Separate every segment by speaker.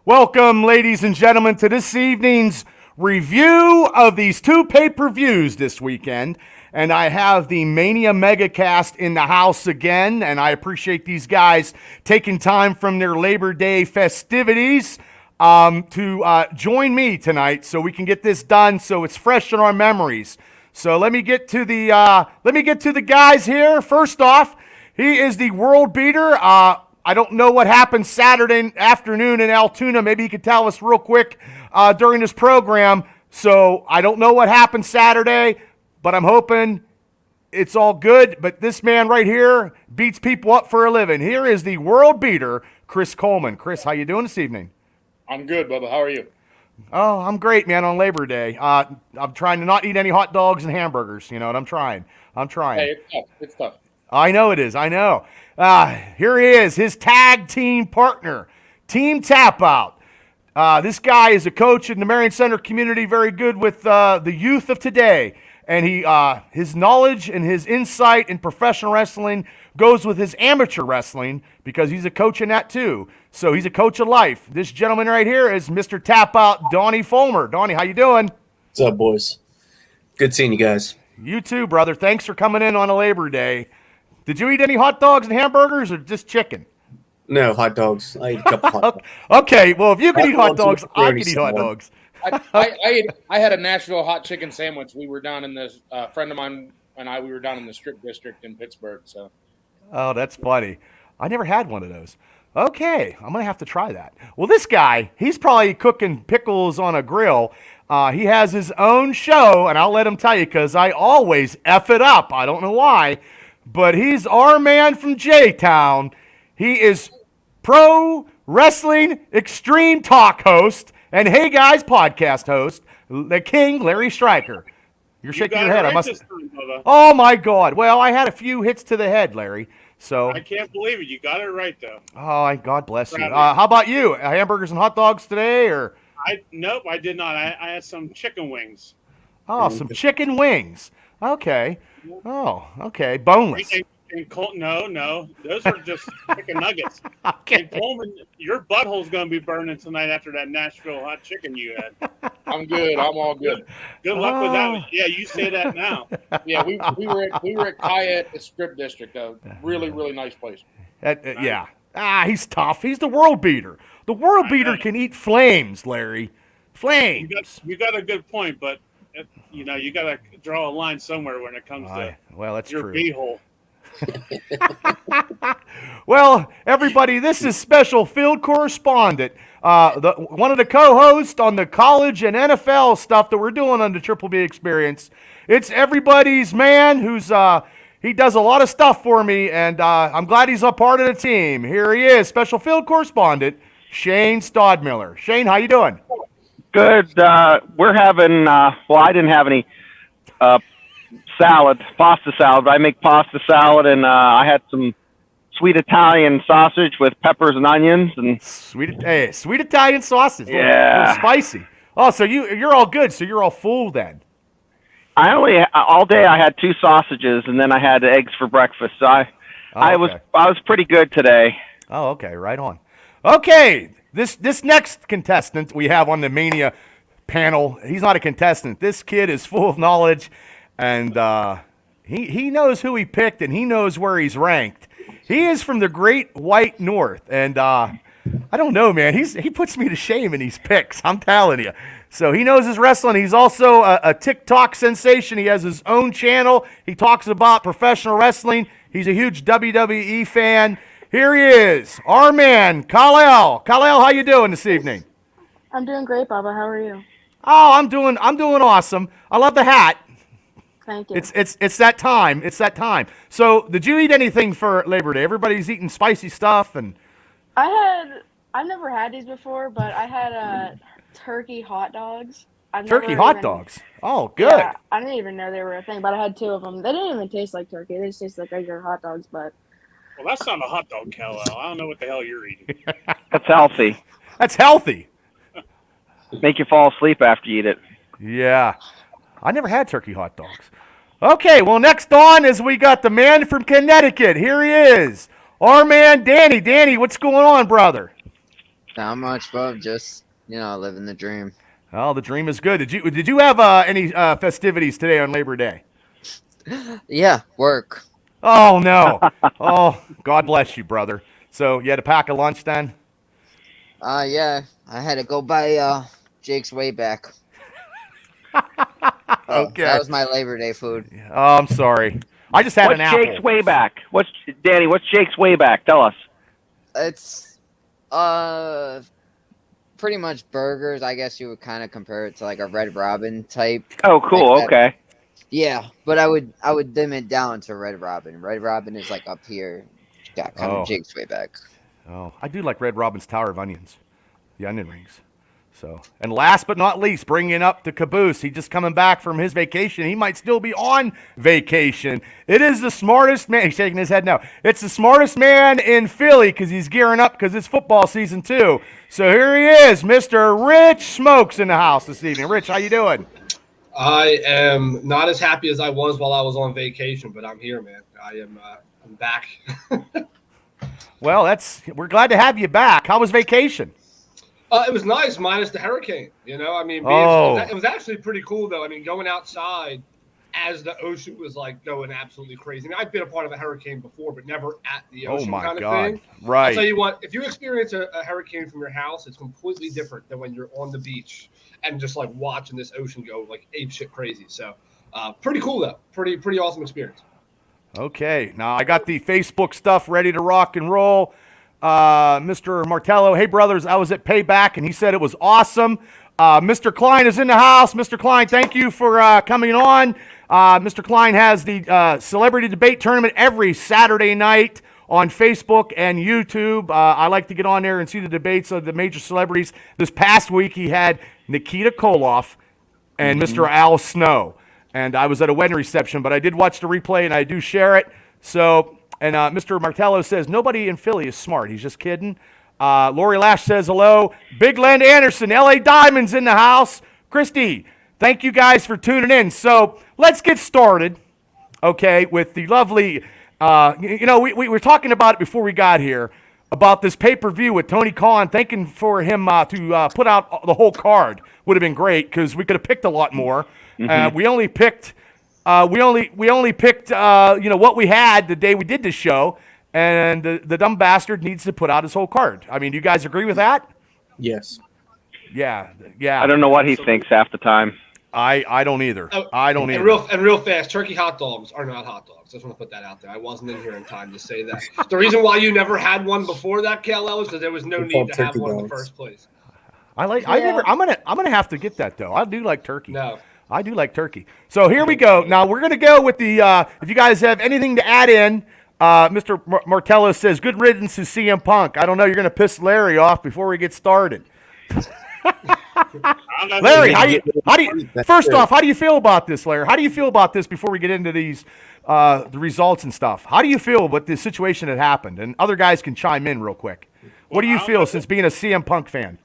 Speaker 1: Welcome, ladies and gentlemen, to this evening's review of these two pay-per-views this weekend. And I have the Mania Mega Cast in the house again, and I appreciate these guys taking time from their Labor Day festivities to join me tonight so we can get this done so it's fresh in our memories. So let me get to the guys here. First off, he is the world beater. I don't know what happened Saturday afternoon in Altoona. Maybe you could tell us real quick during this program. So I don't know what happened Saturday, but I'm hoping it's all good. But this man right here beats people up for a living. Here is the world beater, Chris Coleman. Chris, how you doing this evening?
Speaker 2: I'm good, Bubba. How are you?
Speaker 1: Oh, I'm great, man, on Labor Day. I'm trying to not eat any hot dogs and hamburgers. You know what I'm trying.
Speaker 2: Hey, it's tough. It's tough.
Speaker 1: I know it is. I know. Here he is, his tag team partner, Team Tap Out. This guy is a coach in the Marion Center community, very good with the youth of today. And his knowledge and his insight in professional wrestling goes with his amateur wrestling because he's a coach in that too. So he's a coach of life. This gentleman right here is Mr. Tap Out, Donnie Fulmer. Donnie, how you doing?
Speaker 3: What's up, boys? Good seeing you guys.
Speaker 1: You too, brother. Thanks for coming in on a Labor Day. Did you eat any hot dogs and hamburgers or just chicken?
Speaker 3: No, hot dogs. I ate a couple hot dogs.
Speaker 1: Okay, well, if you can eat hot dogs, I can eat hot dogs.
Speaker 2: I had a Nashville hot chicken sandwich. We were down in this friend of mine and we were down in the Strip District in Pittsburgh. So,
Speaker 1: oh, that's funny. I never had one of those. Okay, I'm gonna have to try that. Well, this guy, he's probably cooking pickles on a grill. He has his own show, and I'll let him tell you because I always F it up. I don't know why, but he's our man from J-Town. He is Pro Wrestling Extreme Talk host and Hey Guys podcast host, the King Larry Stryker. You're shaking your head.
Speaker 4: Right,
Speaker 1: I must. Oh my God! Well, I had a few hits to the head, Larry. So
Speaker 4: I can't believe it. You got it right, though.
Speaker 1: Oh, God bless you. How about you? Hamburgers and hot dogs today, or?
Speaker 4: Nope, I did not. I had some chicken wings.
Speaker 1: Oh, some chicken wings. Okay. Oh, okay. Boneless.
Speaker 4: No. Those are just chicken nuggets.
Speaker 1: Okay.
Speaker 4: And Coleman, your butthole's going to be burning tonight after that Nashville hot chicken you had.
Speaker 2: I'm good. I'm all good.
Speaker 4: Good luck with that one. Yeah, you say that now.
Speaker 2: Yeah, we were at Kaya at the Strip District. Really, really nice place.
Speaker 1: Yeah. He's tough. He's the world beater. The world beater can eat flames, Larry. Flames.
Speaker 4: You got a good point, but you got to draw a line somewhere when it comes to
Speaker 1: that's
Speaker 4: your
Speaker 1: true.
Speaker 4: beehole.
Speaker 1: Well, everybody, this is special field correspondent, one of the co-hosts on the college and NFL stuff that we're doing on the Triple B Experience. It's everybody's man who's he does a lot of stuff for me, and I'm glad he's a part of the team. Here he is, special field correspondent Shane Stodmiller. Shane, how you doing?
Speaker 5: Good. We're having I didn't have any pasta salad. But I make pasta salad, and I had some sweet Italian sausage with peppers and onions, and
Speaker 1: sweet Italian sausage.
Speaker 5: Yeah,
Speaker 1: a little spicy. Oh, so you're all good. So you're all full then.
Speaker 5: All day I had 2 sausages, and then I had eggs for breakfast. So I was pretty good today.
Speaker 1: Oh, okay, right on. Okay, this next contestant we have on the Mania panel, he's not a contestant. This kid is full of knowledge, and he knows who he picked, and he knows where he's ranked. He is from the Great White North, and I don't know, man. He puts me to shame in these picks, I'm telling you. So he knows his wrestling. He's also a TikTok sensation. He has his own channel. He talks about professional wrestling. He's a huge WWE fan. Here he is, our man, Kal-El. Kal-El, how you doing this evening?
Speaker 6: I'm doing great, Bubba. How are you?
Speaker 1: Oh, I'm doing awesome. I love the hat.
Speaker 6: Thank you.
Speaker 1: It's that time. It's that time. So, did you eat anything for Labor Day? Everybody's eating spicy stuff, and
Speaker 6: I've never had these before, but I had turkey hot dogs.
Speaker 1: Turkey hot dogs. Oh, good.
Speaker 6: Yeah, I didn't even know they were a thing, but I had 2 of them. They didn't even taste like turkey. They just taste like regular hot dogs, but.
Speaker 4: Well, that's not a hot dog, Kal-El. I don't know what the hell you're eating.
Speaker 5: That's healthy.
Speaker 1: That's healthy.
Speaker 5: Make you fall asleep after you eat it.
Speaker 1: Yeah. I never had turkey hot dogs. Okay, well, next on is we got the man from Connecticut. Here he is, our man, Danny. Danny, what's going on, brother?
Speaker 7: Not much, but just living the dream.
Speaker 1: Oh, the dream is good. Did you have any festivities today on Labor Day?
Speaker 7: Yeah, work.
Speaker 1: Oh no. Oh, God bless you, brother. So you had to pack a lunch then?
Speaker 7: Yeah, I had to go buy Jake's way back. So
Speaker 1: Okay.
Speaker 7: that was my Labor Day food.
Speaker 1: Oh, I'm sorry. I just had
Speaker 5: What's
Speaker 1: an apple.
Speaker 5: Jake's way back? What's Jake's way back? Tell us.
Speaker 7: It's pretty much burgers. I guess you would kind of compare it to like a Red Robin type.
Speaker 5: Oh, cool.
Speaker 7: Like
Speaker 5: Okay.
Speaker 7: Yeah, but I would dim it down to Red Robin. Red Robin is like up here. Got kind of Jake's way back.
Speaker 1: Oh, I do like Red Robin's Tower of Onions, the onion rings. So, and last but not least, bringing up the caboose. He just coming back from his vacation. He might still be on vacation. It is the smartest man. He's shaking his head now. It's the smartest man in Philly because he's gearing up because it's football season too. So here he is, Mr. Rich Smokes in the house this evening. Rich, how you doing?
Speaker 8: I am not as happy as I was while I was on vacation, but I'm here, man. I'm back.
Speaker 1: Well, we're glad to have you back. How was vacation?
Speaker 8: It was nice, minus the hurricane. You know, I mean, it was actually pretty cool, though. I mean, going outside as the ocean was like going absolutely crazy. I mean, I've been a part of a hurricane before, but never at the ocean kind of thing.
Speaker 1: Right.
Speaker 8: I'll tell you what, if you experience a hurricane from your house, it's completely different than when you're on the beach and just like watching this ocean go like ape shit crazy. So pretty cool, though. Pretty awesome experience.
Speaker 1: Okay. Now I got the Facebook stuff ready to rock and roll. Mr. Martello, hey brothers, I was at Payback and he said it was awesome. Mr. Klein is in the house. Mr. Klein, thank you for coming on. Mr. Klein has the celebrity debate tournament every Saturday night on Facebook and YouTube. I like to get on there and see the debates of the major celebrities. This past week he had Nikita Koloff and Mr. Al Snow. And I was at a wedding reception, but I did watch the replay and I do share it. So, and Mr. Martello says, nobody in Philly is smart. He's just kidding. Lori Lash says hello. Big Len Anderson, LA Diamonds in the house. Christy, thank you guys for tuning in. So let's get started, okay, with the lovely, we were talking about it before we got here, about this pay-per-view with Tony Khan, thanking for him to put out the whole card. Would have been great because we could have picked a lot more. We only picked what we had the day we did this show, and the dumb bastard needs to put out his whole card. I mean, do you guys agree with that?
Speaker 3: Yes.
Speaker 1: Yeah.
Speaker 5: I don't know what he thinks half the time.
Speaker 1: I don't either. I don't either.
Speaker 8: Real fast, turkey hot dogs are not hot dogs. I just want to put that out there. I wasn't in here in time to say that. The reason why you never had one before that, KLL, is because there was no need to have one in the first place.
Speaker 1: I'm gonna have to get that though. I do like turkey.
Speaker 8: No.
Speaker 1: I do like turkey. So here we go. Now we're going to go with the, if you guys have anything to add in, Mr. Martello says, good riddance to CM Punk. I don't know, you're going to piss Larry off before we get started. Larry, first off, how do you feel about this, Larry? How do you feel about this before we get into these, the results and stuff? How do you feel about the situation that happened? And other guys can chime in real quick. What do you feel since being a CM Punk fan?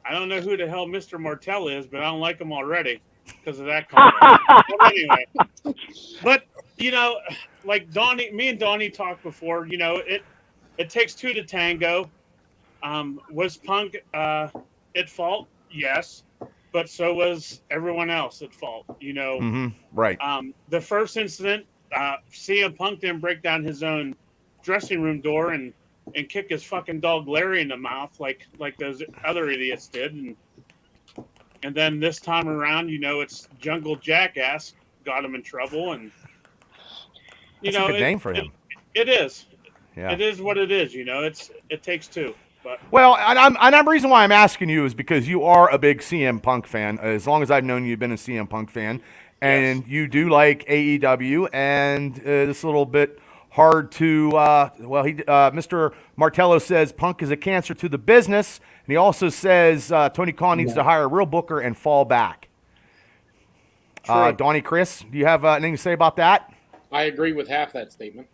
Speaker 4: I don't know who the hell Mr. Martello is, but I don't like him already because of that comment. But anyway, like me and Donnie talked before, it takes two to tango. Was Punk at fault? Yes, but so was everyone else at fault.
Speaker 1: Right.
Speaker 4: The first incident, CM Punk didn't break down his own dressing room door and kick his fucking dog Larry in the mouth like those other idiots did, and then this time around, it's Jungle Jackass got him in trouble, and
Speaker 1: That's a good name for him.
Speaker 4: It is.
Speaker 1: Yeah.
Speaker 4: It is what it is. It takes two. But
Speaker 1: well, and the reason why I'm asking you is because you are a big CM Punk fan. As long as I've known you, you've been a CM Punk fan, and you do like AEW, and this little bit hard to. Mr. Martello says Punk is a cancer to the business. And he also says Tony Khan needs to hire a real booker and fall back. Donnie, Chris, do you have anything to say about that?
Speaker 2: I agree with half that statement.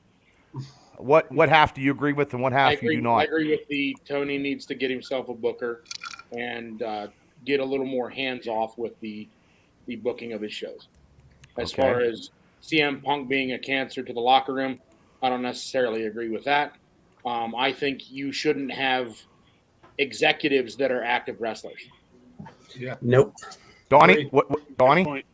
Speaker 1: What half do you agree with and what half you do not?
Speaker 2: I agree with Tony needs to get himself a booker and get a little more hands-off with the booking of his shows. As far as CM Punk being a cancer to the locker room, I don't necessarily agree with that. I think you shouldn't have executives that are active wrestlers.
Speaker 8: Yeah.
Speaker 3: Nope.
Speaker 1: Donnie, Donnie?
Speaker 4: Point.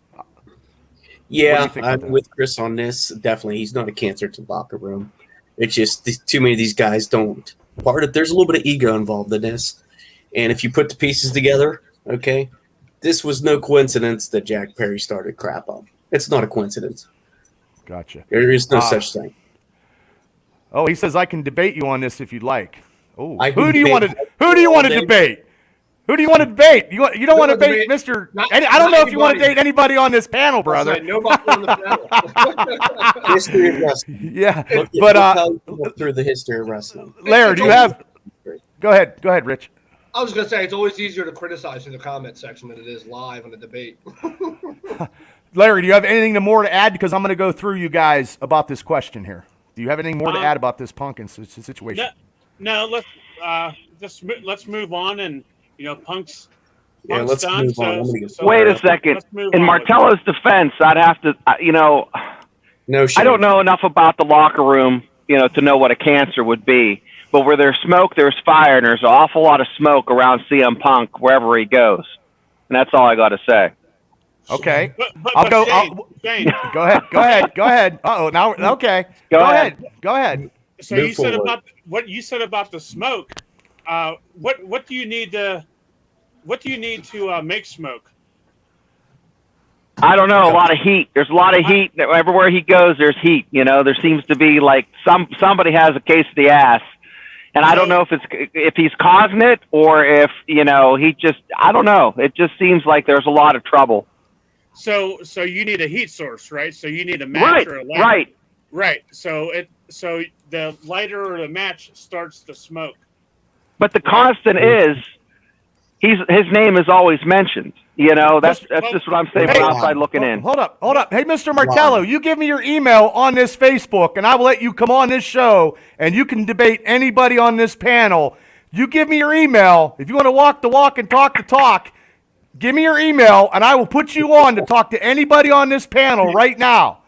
Speaker 3: Yeah,
Speaker 1: think about
Speaker 3: I'm
Speaker 1: that?
Speaker 3: with Chris on this. Definitely, he's not a cancer to the locker room. It's just too many of these guys don't. There's a little bit of ego involved in this, and if you put the pieces together, okay, this was no coincidence that Jack Perry started crap up. It's not a coincidence.
Speaker 1: Gotcha.
Speaker 3: There is no such thing.
Speaker 1: Oh, he says I can debate you on this if you'd like. Oh,
Speaker 3: I can
Speaker 1: who do you want to
Speaker 3: debate
Speaker 1: debate? Who do you want to debate? You don't want to debate Mr. I don't know if you want to date anybody on this panel, brother.
Speaker 8: Nobody on the panel.
Speaker 3: History of wrestling.
Speaker 1: Yeah,
Speaker 3: But through the history of wrestling.
Speaker 1: Larry, do you have? Go ahead, Rich.
Speaker 8: I was going to say it's always easier to criticize in the comment section than it is live in a debate.
Speaker 1: Larry, do you have anything more to add? Because I'm going to go through you guys about this question here. Do you have anything more to add about this Punk and situation?
Speaker 4: No, let's move on. And Punk's
Speaker 3: let's
Speaker 4: done.
Speaker 3: move on.
Speaker 5: Wait a second. In Martello's defense, I'd have to,
Speaker 3: No shit.
Speaker 5: I don't know enough about the locker room, to know what a cancer would be. But where there's smoke, there's fire, and there's an awful lot of smoke around CM Punk wherever he goes. And that's all I got to say.
Speaker 1: Okay.
Speaker 4: I'll go. Shane.
Speaker 1: Go ahead. Uh-oh, now, okay. Go ahead.
Speaker 4: So
Speaker 3: Move forward.
Speaker 4: about what you said about the smoke. What do you need to make smoke?
Speaker 5: I don't know. A lot of heat. There's a lot of heat. Everywhere he goes, there's heat. There seems to be like somebody has a case of the ass. And I don't know if he's causing it or if, he just, I don't know. It just seems like there's a lot of trouble.
Speaker 4: So you need a heat source, right? So you need a match or a lighter. Right. So the lighter or the match starts the smoke.
Speaker 5: But the constant is his name is always mentioned. That's just what I'm saying from outside looking in.
Speaker 1: Hold up. Hey, Mr. Martello, you give me your email on this Facebook, and I will let you come on this show, and you can debate anybody on this panel. You give me your email. If you want to walk the walk and talk the talk, give me your email, and I will put you on to talk to anybody on this panel right now.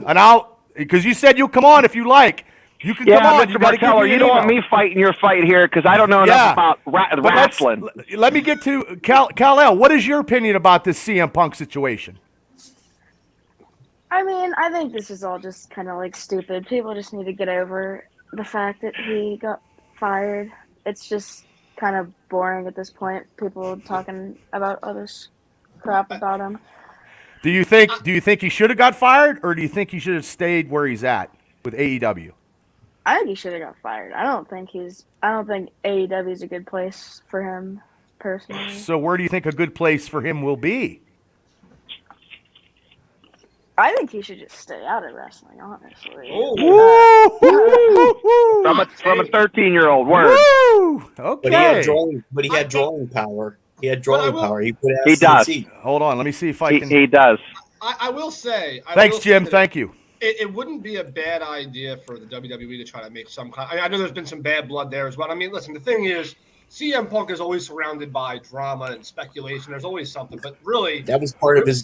Speaker 1: And because you said you'll come on if you like. You can come on.
Speaker 5: Mr. Martello, you don't want me fighting your fight here because I don't know enough about wrestling.
Speaker 1: Let me get to Kal-El. What is your opinion about this CM Punk situation?
Speaker 6: I mean, I think this is all just kind of like stupid. People just need to get over the fact that he got fired. It's just kind of boring at this point. People talking about all this crap about him.
Speaker 1: Do you think he should have got fired, or do you think he should have stayed where he's at with AEW?
Speaker 6: I think he should have got fired. I don't think AEW is a good place for him personally.
Speaker 1: So where do you think a good place for him will be?
Speaker 6: I think he should just stay out of wrestling, honestly.
Speaker 5: From a 13-year-old word.
Speaker 1: Woo! Okay.
Speaker 3: But he had drawing power. He put
Speaker 5: He does.
Speaker 1: Hold on. Let me see if I can.
Speaker 5: He does.
Speaker 8: I will say.
Speaker 1: Thanks, Jim. Thank you.
Speaker 8: It wouldn't be a bad idea for the WWE to try to make some kind. I know there's been some bad blood there as well. I mean, listen, the thing is, CM Punk is always surrounded by drama and speculation. There's always something, but really,
Speaker 3: that was part of his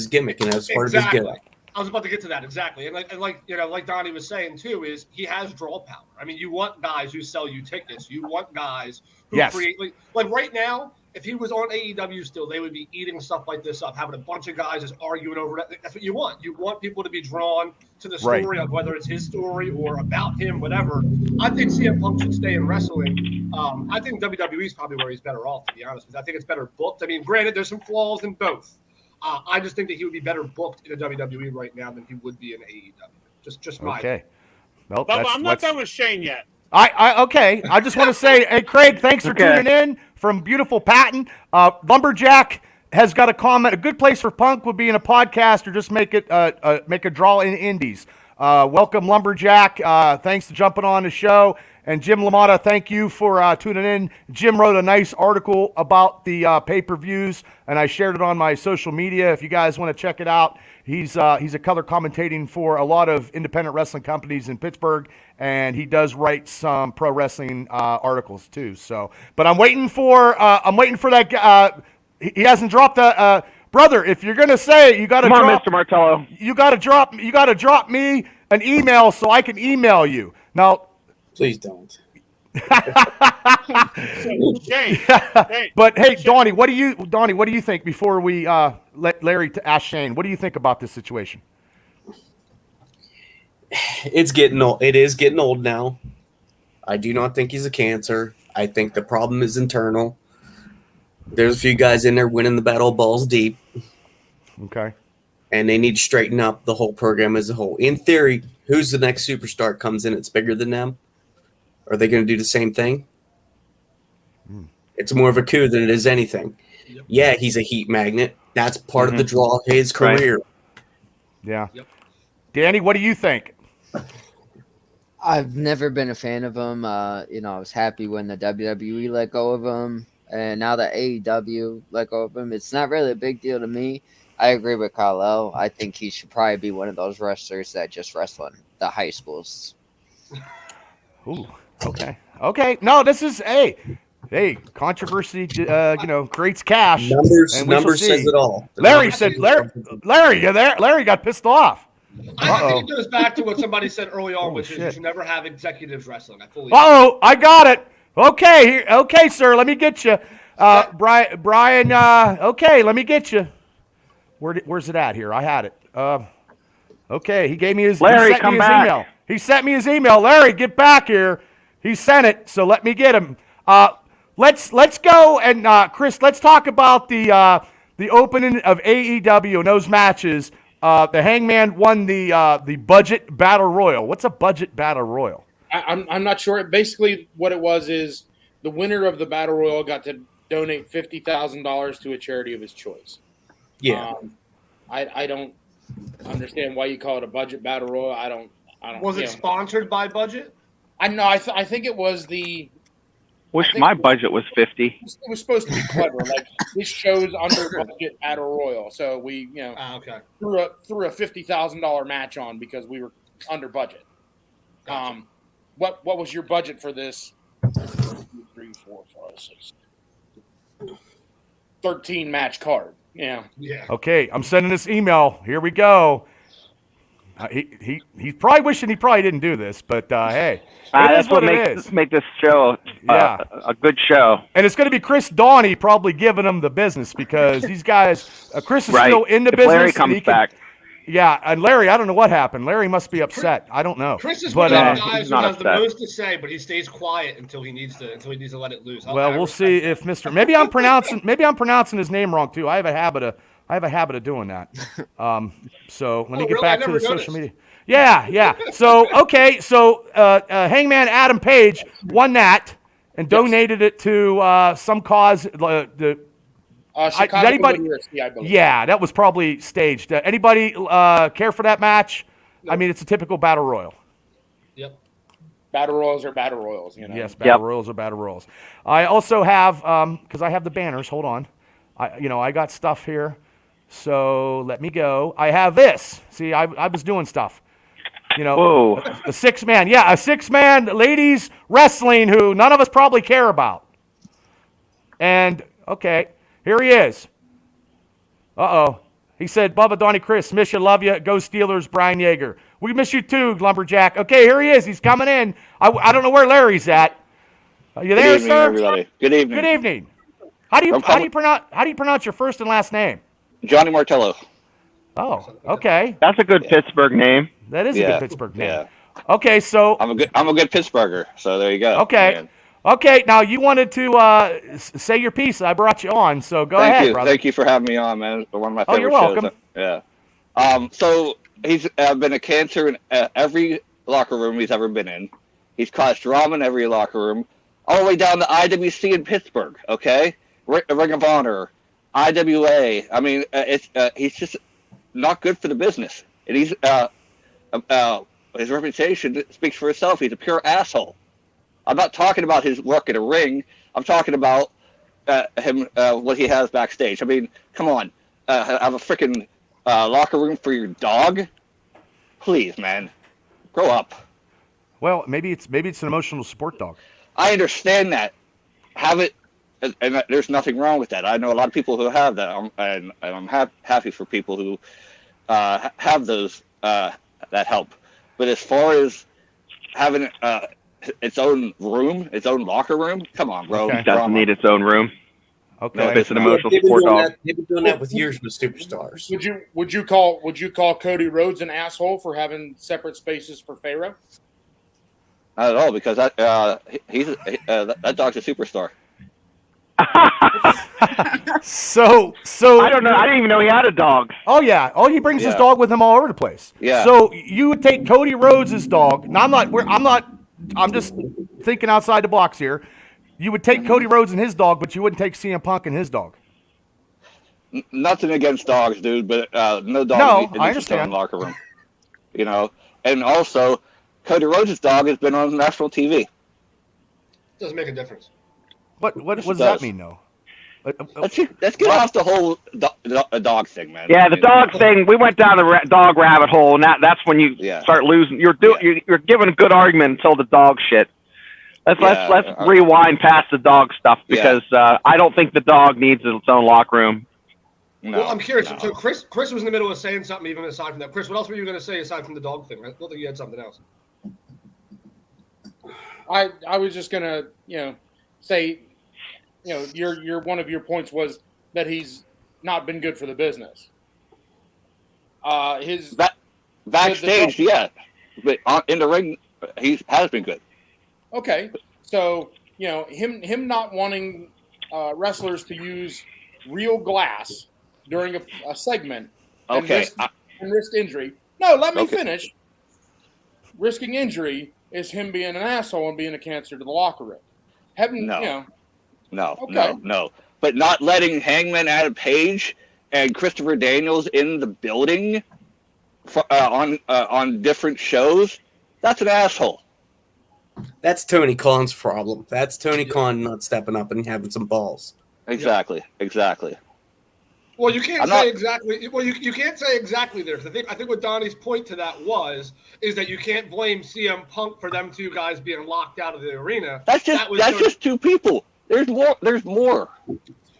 Speaker 3: gimmick, and that was part of his gimmick.
Speaker 8: I was about to get to that exactly, and like Donnie was saying too, is he has draw power. I mean, you want guys who sell you tickets. You want guys who create like right now. If he was on AEW still, they would be eating stuff like this up, having a bunch of guys just arguing over it. That's what you want. You want people to be drawn to the story of whether it's his story or about him, whatever. I think CM Punk should stay in wrestling. I think WWE is probably where he's better off, to be honest with you. I think it's better booked. I mean, granted, there's some flaws in both. I just think that he would be better booked in the WWE right now than he would be in AEW. Just my opinion.
Speaker 1: Well,
Speaker 4: I'm not done with Shane yet.
Speaker 1: Okay. I just want to say, hey, Craig, thanks for tuning in from beautiful Patton. Lumberjack has got a comment. A good place for Punk would be in a podcast or just make a draw in indies. Welcome, Lumberjack. Thanks for jumping on the show. And Jim LaMotta, thank you for tuning in. Jim wrote a nice article about the pay-per-views, and I shared it on my social media. If you guys want to check it out, he's a color commentating for a lot of independent wrestling companies in Pittsburgh, and he does write some pro wrestling articles too. So, but I'm waiting for that. He hasn't dropped the brother. If you're gonna say it, you got to drop,
Speaker 5: Mr. Martello.
Speaker 1: You got to drop me an email so I can email you now.
Speaker 3: Please don't.
Speaker 4: Shane,
Speaker 1: But hey, Donnie, what do you think before we let Larry ask Shane? What do you think about this situation?
Speaker 3: It's getting old. It is getting old now. I do not think he's a cancer. I think the problem is internal. There's a few guys in there winning the battle balls deep.
Speaker 1: Okay.
Speaker 3: And they need to straighten up the whole program as a whole. In theory, who's the next superstar comes in that's bigger than them? Are they going to do the same thing? It's more of a coup than it is anything.
Speaker 8: Yep.
Speaker 3: Yeah, he's a heat magnet. That's part of the draw of his career.
Speaker 1: Right. Yeah.
Speaker 8: Yep.
Speaker 1: Danny, what do you think?
Speaker 7: I've never been a fan of him. I was happy when the WWE let go of him, and now the AEW let go of him. It's not really a big deal to me. I agree with Kyle. I think he should probably be one of those wrestlers that just wrestle in the high schools.
Speaker 1: Ooh. Okay. Okay. No, this is hey, controversy. Creates cash.
Speaker 3: Numbers says it all.
Speaker 1: Larry, you there? Larry got pissed off.
Speaker 8: I think it goes back to what somebody said early on, which is you should never have executives wrestling.
Speaker 1: I got it. Okay, sir. Let me get you, Brian. Okay, let me get you. Where's it at here? I had it. Okay, he gave me his.
Speaker 5: Larry, come back.
Speaker 1: Email. He sent me his email. Larry, get back here. He sent it, so let me get him. Let's go and Chris. Let's talk about the opening of AEW and those matches. The Hangman won the budget battle royal. What's a budget battle royal?
Speaker 2: I'm not sure. Basically, what it was is the winner of the battle royal got to donate $50,000 to a charity of his choice.
Speaker 3: Yeah.
Speaker 2: I don't understand why you call it a budget battle royal. I don't.
Speaker 8: Was it sponsored by Budget?
Speaker 2: I know. I think it was the.
Speaker 5: Wish my budget was 50.
Speaker 2: It was supposed to be clever. Like this show's under budget battle royal, so we threw a $50,000 match on because we were under budget.
Speaker 8: Gotcha.
Speaker 2: What was your budget for this? 2, 3, 4, 5, 6, 13 match card. Yeah.
Speaker 1: Okay, I'm sending this email. Here we go. He's probably wishing he probably didn't do this, but hey,
Speaker 5: that's what make this show a good show.
Speaker 1: And it's going to be Chris Donnie probably giving him the business because these guys, Chris is still in the business.
Speaker 5: Larry comes back.
Speaker 1: Yeah, and Larry, I don't know what happened. Larry must be upset. I don't know.
Speaker 8: Chris is one of the guys who has the most to say, but he stays quiet until he needs to let it loose.
Speaker 1: We'll see if Mr. Maybe I'm pronouncing his name wrong too. I have a habit of doing that. So let me get back to the social media. Yeah. So Hangman Adam Page won that and donated it to some cause.
Speaker 2: Chicago University, I believe.
Speaker 1: Yeah, that was probably staged. Anybody care for that match? No. I mean, it's a typical battle royal.
Speaker 8: Yep.
Speaker 2: Battle royals are battle royals.
Speaker 1: Yes, battle royals are battle royals. I also have because I have the banners. Hold on, I got stuff here. So let me go. I have this. See, I was doing stuff.
Speaker 5: Whoa.
Speaker 1: A 6-man. Yeah, a 6-man ladies wrestling who none of us probably care about. And, okay, here he is. Uh-oh. He said, Bubba, Donnie, Chris, miss you, love you. Go Steelers, Brian Yeager. We miss you too, Lumberjack. Okay, here he is. He's coming in. I don't know where Larry's at. Are you there,
Speaker 9: Good evening,
Speaker 1: sir?
Speaker 9: everybody. Good evening.
Speaker 1: Good evening. How do you pronounce your first and last name?
Speaker 9: Johnny Martello.
Speaker 1: Oh, okay.
Speaker 5: That's a good Pittsburgh name.
Speaker 1: That is a good Pittsburgh name.
Speaker 9: Yeah.
Speaker 1: Okay, so
Speaker 9: I'm a good Pittsburgher. So there you go.
Speaker 1: Okay.
Speaker 9: Man.
Speaker 1: Okay, now you wanted to say your piece. I brought you on, so go ahead, brother.
Speaker 9: Thank you for having me on, man. One of my favorite
Speaker 1: you're welcome.
Speaker 9: shows. Yeah. So he's been a cancer in every locker room he's ever been in. He's caused drama in every locker room, all the way down to IWC in Pittsburgh. Okay, Ring of Honor, IWA. I mean, he's just not good for the business, and he's his reputation speaks for itself. He's a pure asshole. I'm not talking about his work in a ring. I'm talking about him, what he has backstage. I mean, come on, have a freaking locker room for your dog? Please, man, grow up.
Speaker 1: Well, maybe it's an emotional support dog.
Speaker 9: I understand that. Have it, and there's nothing wrong with that. I know a lot of people who have that, and I'm happy for people who have those that help. But as far as having its own room, its own locker room. Come on, bro.
Speaker 1: Okay.
Speaker 5: It doesn't need its own room.
Speaker 1: Okay.
Speaker 5: It's an emotional
Speaker 3: They've been
Speaker 5: support
Speaker 3: doing
Speaker 5: dog.
Speaker 3: that- They've been doing that with years with superstars.
Speaker 2: Would you call Cody Rhodes an asshole for having separate spaces for Pharaoh?
Speaker 9: Not at all, because that dog's a superstar.
Speaker 1: So
Speaker 5: I don't know. I didn't even know he had a dog.
Speaker 1: Oh yeah. Oh, he brings his
Speaker 9: Yeah.
Speaker 1: dog with him all over the place.
Speaker 9: Yeah.
Speaker 1: So you would take Cody Rhodes' dog. Now I'm just thinking outside the box here. You would take Cody Rhodes and his dog, but you wouldn't take CM Punk and his dog.
Speaker 9: Nothing against dogs, dude, but no dog
Speaker 1: No,
Speaker 9: needs
Speaker 1: I
Speaker 9: its own
Speaker 1: understand.
Speaker 9: locker room. You know, and also Cody Rhodes' dog has been on national TV.
Speaker 8: Doesn't make a difference.
Speaker 1: What
Speaker 9: Yes,
Speaker 1: does
Speaker 9: it
Speaker 1: that
Speaker 9: does.
Speaker 1: mean, though?
Speaker 9: Let's get off the whole dog thing, man.
Speaker 5: Yeah, the dog thing. We went down the dog rabbit hole, and that's when you start losing. You're giving a good argument until the dog shit. Let's rewind past the dog stuff because I don't think the dog needs its own locker room.
Speaker 9: No,
Speaker 8: well, I'm curious. So Chris was in the middle of saying something even aside from that. Chris, what else were you going to say aside from the dog thing? I don't think you had something else.
Speaker 2: I was just gonna say your one of your points was that he's not been good for the business.
Speaker 9: Backstage, but in the ring, he has been good.
Speaker 2: Okay, so him not wanting wrestlers to use real glass during a segment and risk injury. No, let me finish. Risking injury is him being an asshole and being a cancer to the locker room.
Speaker 9: No. But not letting Hangman Adam Page and Christopher Daniels in the building on different shows, that's an asshole.
Speaker 3: That's Tony Khan's problem. That's Tony Khan not stepping up and having some balls.
Speaker 9: Exactly.
Speaker 8: Well, you can't say exactly. Well, you can't say exactly there. I think what Donnie's point to that is that you can't blame CM Punk for them two guys being locked out of the arena.
Speaker 9: That's just two people. There's more.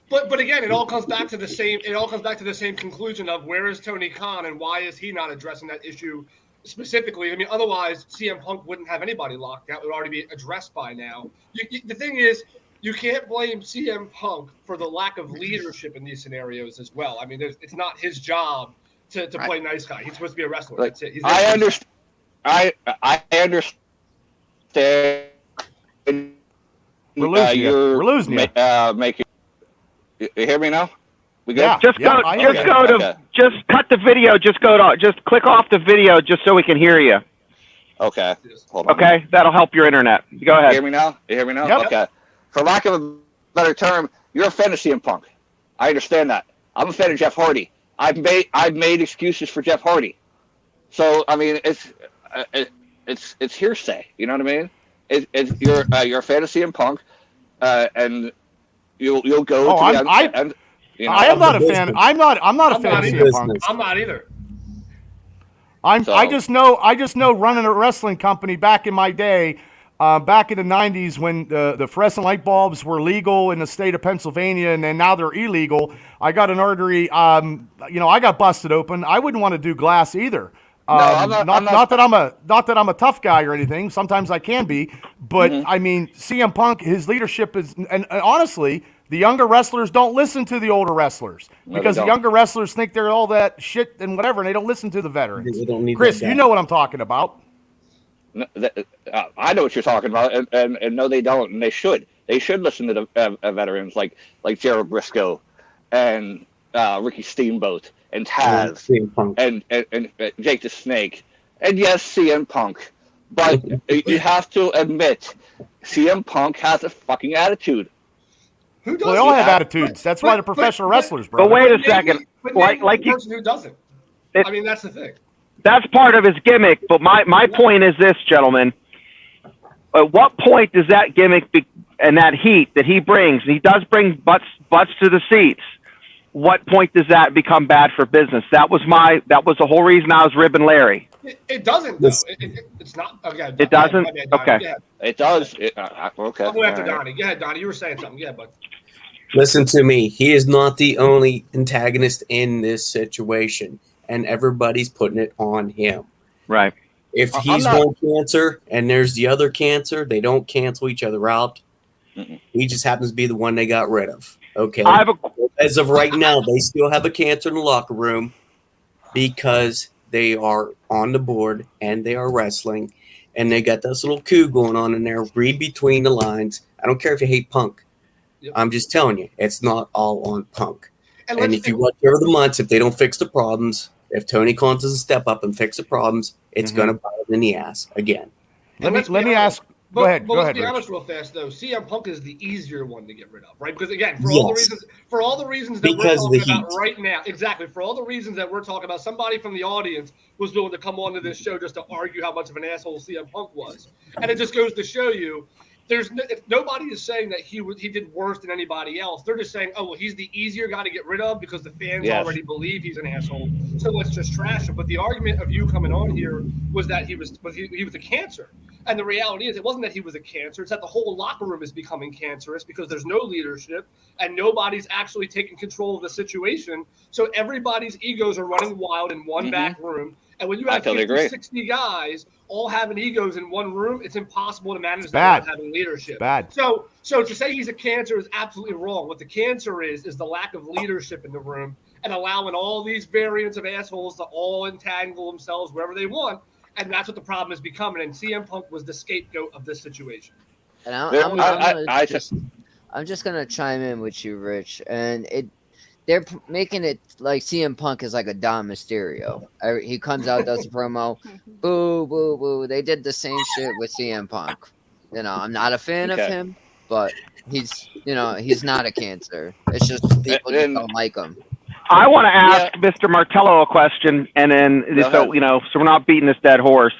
Speaker 8: But again, it all comes back to the same. It all comes back to the same conclusion of where is Tony Khan and why is he not addressing that issue specifically? I mean, otherwise CM Punk wouldn't have anybody locked out. It would already be addressed by now. The thing is, you can't blame CM Punk for the lack of leadership in these scenarios as well. I mean, it's not his job to play nice guy. He's supposed to be a wrestler. That's it.
Speaker 9: I understand. I understand.
Speaker 1: We're losing you.
Speaker 9: Making. You hear me now? We good?
Speaker 1: Yeah.
Speaker 5: Just cut the video. Just click off the video just so we can hear you.
Speaker 9: Okay. Hold on.
Speaker 5: Okay, that'll help your internet. Go ahead.
Speaker 9: You hear me now?
Speaker 1: Yep.
Speaker 9: Okay. For lack of a better term, you're a fan of CM Punk. I understand that. I'm a fan of Jeff Hardy. I've made excuses for Jeff Hardy. So I mean, it's hearsay. You know what I mean? You're a fan of CM Punk, and you'll go to the end.
Speaker 1: I am not a fan. I'm not a fan of CM Punk.
Speaker 8: I'm not either.
Speaker 1: I just know running a wrestling company back in my day, back in the 90s when the fluorescent light bulbs were legal in the state of Pennsylvania and then now they're illegal. I got an artery, I got busted open. I wouldn't want to do glass either. Not that I'm a tough guy or anything. Sometimes I can be, but I mean, CM Punk, his leadership is, and honestly, the younger wrestlers don't listen to the older wrestlers because the younger wrestlers think they're all that shit and whatever, and they don't listen to the veterans. Chris, you know what I'm talking about.
Speaker 9: I know what you're talking about, and no, they don't, and they should. They should listen to the veterans like Gerald Briscoe and Ricky Steamboat and Taz and Jake the Snake, and yes, CM Punk. But you have to admit, CM Punk has a fucking attitude.
Speaker 8: Who does?
Speaker 1: Well, they all have attitudes. That's why they're professional wrestlers, bro.
Speaker 5: But wait a second.
Speaker 8: Like the person who doesn't. I mean, that's the thing.
Speaker 5: That's part of his gimmick. But my point is this, gentlemen. At what point does that gimmick and that heat that he brings, and he does bring butts to the seats, what point does that become bad for business? That was the whole reason I was ribbing Larry.
Speaker 8: It doesn't. Though. It's not. Okay,
Speaker 5: it doesn't.
Speaker 9: Okay. It does. Okay.
Speaker 8: I'll go after Donnie. Go ahead, Donnie. You were saying something. Yeah, bud.
Speaker 3: Listen to me. He is not the only antagonist in this situation, and everybody's putting it on him.
Speaker 5: Right.
Speaker 3: If he's one cancer and there's the other cancer, they don't cancel each other out. He just happens to be the one they got rid of. Okay. As of right now, they still have a cancer in the locker room because they are on the board and they are wrestling, and they got this little coup going on in there. Read between the lines. I don't care if you hate Punk. Yep. I'm just telling you, it's not all on Punk. And if you watch over the months, if they don't fix the problems, if Tony Khan doesn't step up and fix the problems, it's going to bite them in the ass again.
Speaker 1: Let me ask. Go ahead.
Speaker 8: Let's be honest real fast, though. CM Punk is the easier one to get rid of, right? Because again, for all the reasons that we're talking about right now, exactly. For all the reasons that we're talking about, somebody from the audience was willing to come onto this show just to argue how much of an asshole CM Punk was, and it just goes to show you. Nobody is saying that he did worse than anybody else. They're just saying, oh, well, he's the easier guy to get rid of because the fans already believe he's an asshole. So let's just trash him. But the argument of you coming on here was that he was a cancer. And the reality is, it wasn't that he was a cancer. It's that the whole locker room is becoming cancerous because there's no leadership and nobody's actually taking control of the situation. So everybody's egos are running wild in one back room. And when you have 50, 60 guys all having egos in one room, it's impossible to manage that without having leadership.
Speaker 1: Bad.
Speaker 8: So to say he's a cancer is absolutely wrong. What the cancer is the lack of leadership in the room and allowing all these variants of assholes to all entangle themselves wherever they want. And that's what the problem is becoming. And CM Punk was the scapegoat of this situation.
Speaker 7: And I'm just gonna chime in with you, Rich. And they're making it like CM Punk is like a Dom Mysterio. He comes out, does a promo, boo, boo, boo. They did the same shit with CM Punk. You know, I'm not a fan of him, but he's not a cancer. It's just people just don't like him.
Speaker 5: I want to ask Mr. Martello a question, and then so we're not beating this dead horse.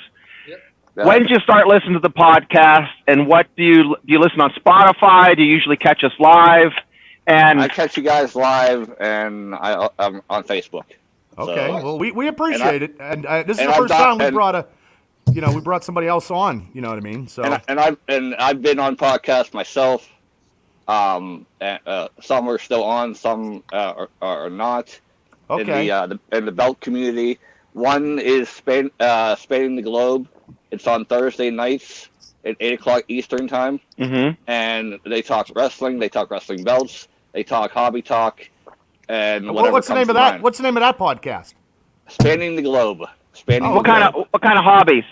Speaker 5: Yep. When did you start listening to the podcast, and what do you listen on Spotify? Do you usually catch us live? And
Speaker 9: I catch you guys live, and I'm on Facebook.
Speaker 1: Okay, well we appreciate it, and this is the first time we brought somebody else on. You know what I mean? So
Speaker 9: I've been on podcasts myself. Some are still on, some are not.
Speaker 1: Okay.
Speaker 9: In the belt community, one is spanning the globe. It's on Thursday nights at 8:00 Eastern time, and they talk wrestling. They talk wrestling belts. They talk hobby talk, and
Speaker 1: what's the name of that? What's the name of that podcast?
Speaker 9: Spanning the globe.
Speaker 5: What kind of hobbies?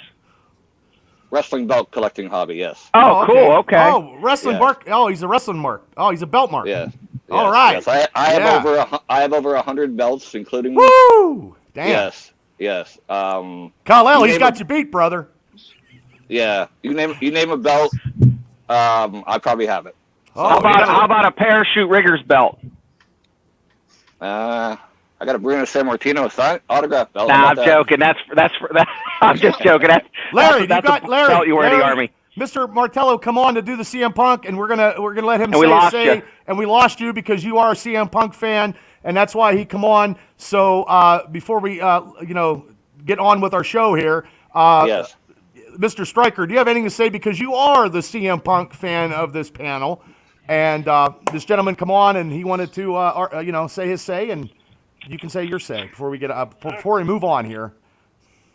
Speaker 9: Wrestling belt collecting hobby, yes.
Speaker 5: Oh, cool. Okay.
Speaker 1: Oh, wrestling mark. Oh, he's a wrestling mark. Oh, he's a belt mark.
Speaker 9: Yeah.
Speaker 1: All right.
Speaker 9: Yes. I have over 100 belts, including.
Speaker 1: Woo! Damn.
Speaker 9: Yes.
Speaker 1: Kyle, he's got you beat, brother.
Speaker 9: Yeah. You name a belt, I probably have it.
Speaker 5: So, how about a parachute rigger's belt?
Speaker 9: I got a Bruno Sammartino autograph belt.
Speaker 5: Nah, I'm joking. That's I'm just joking.
Speaker 1: Larry,
Speaker 5: that's
Speaker 1: you got Larry.
Speaker 5: Belt you wear in the Army.
Speaker 1: Mr. Martello, come on to do the CM Punk, and we're gonna let him say. And we lost you because you are a CM Punk fan, and that's why he come on. So before we get on with our show here,
Speaker 9: yes.
Speaker 1: Mr. Stryker, do you have anything to say because you are the CM Punk fan of this panel, and this gentleman come on and he wanted to say his say, and you can say your say before we move on here.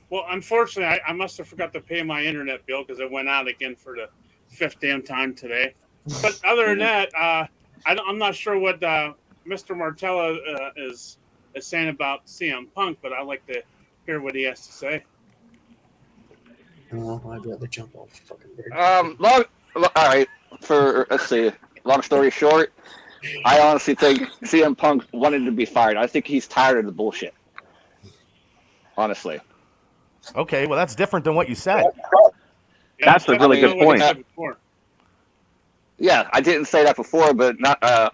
Speaker 4: Well, unfortunately, I must have forgot to pay my internet bill because it went out again for the 5th damn time today. But other than that, I'm not sure what Mr. Martello is saying about CM Punk, but I'd like to hear what he has to say.
Speaker 3: Oh, I'd rather jump off the fucking bridge.
Speaker 9: All right. Let's see. Long story short, I honestly think CM Punk wanted to be fired. I think he's tired of the bullshit. Honestly.
Speaker 1: Okay, well, that's different than what you said.
Speaker 5: That's a really good point.
Speaker 9: Yeah, I didn't say that before, but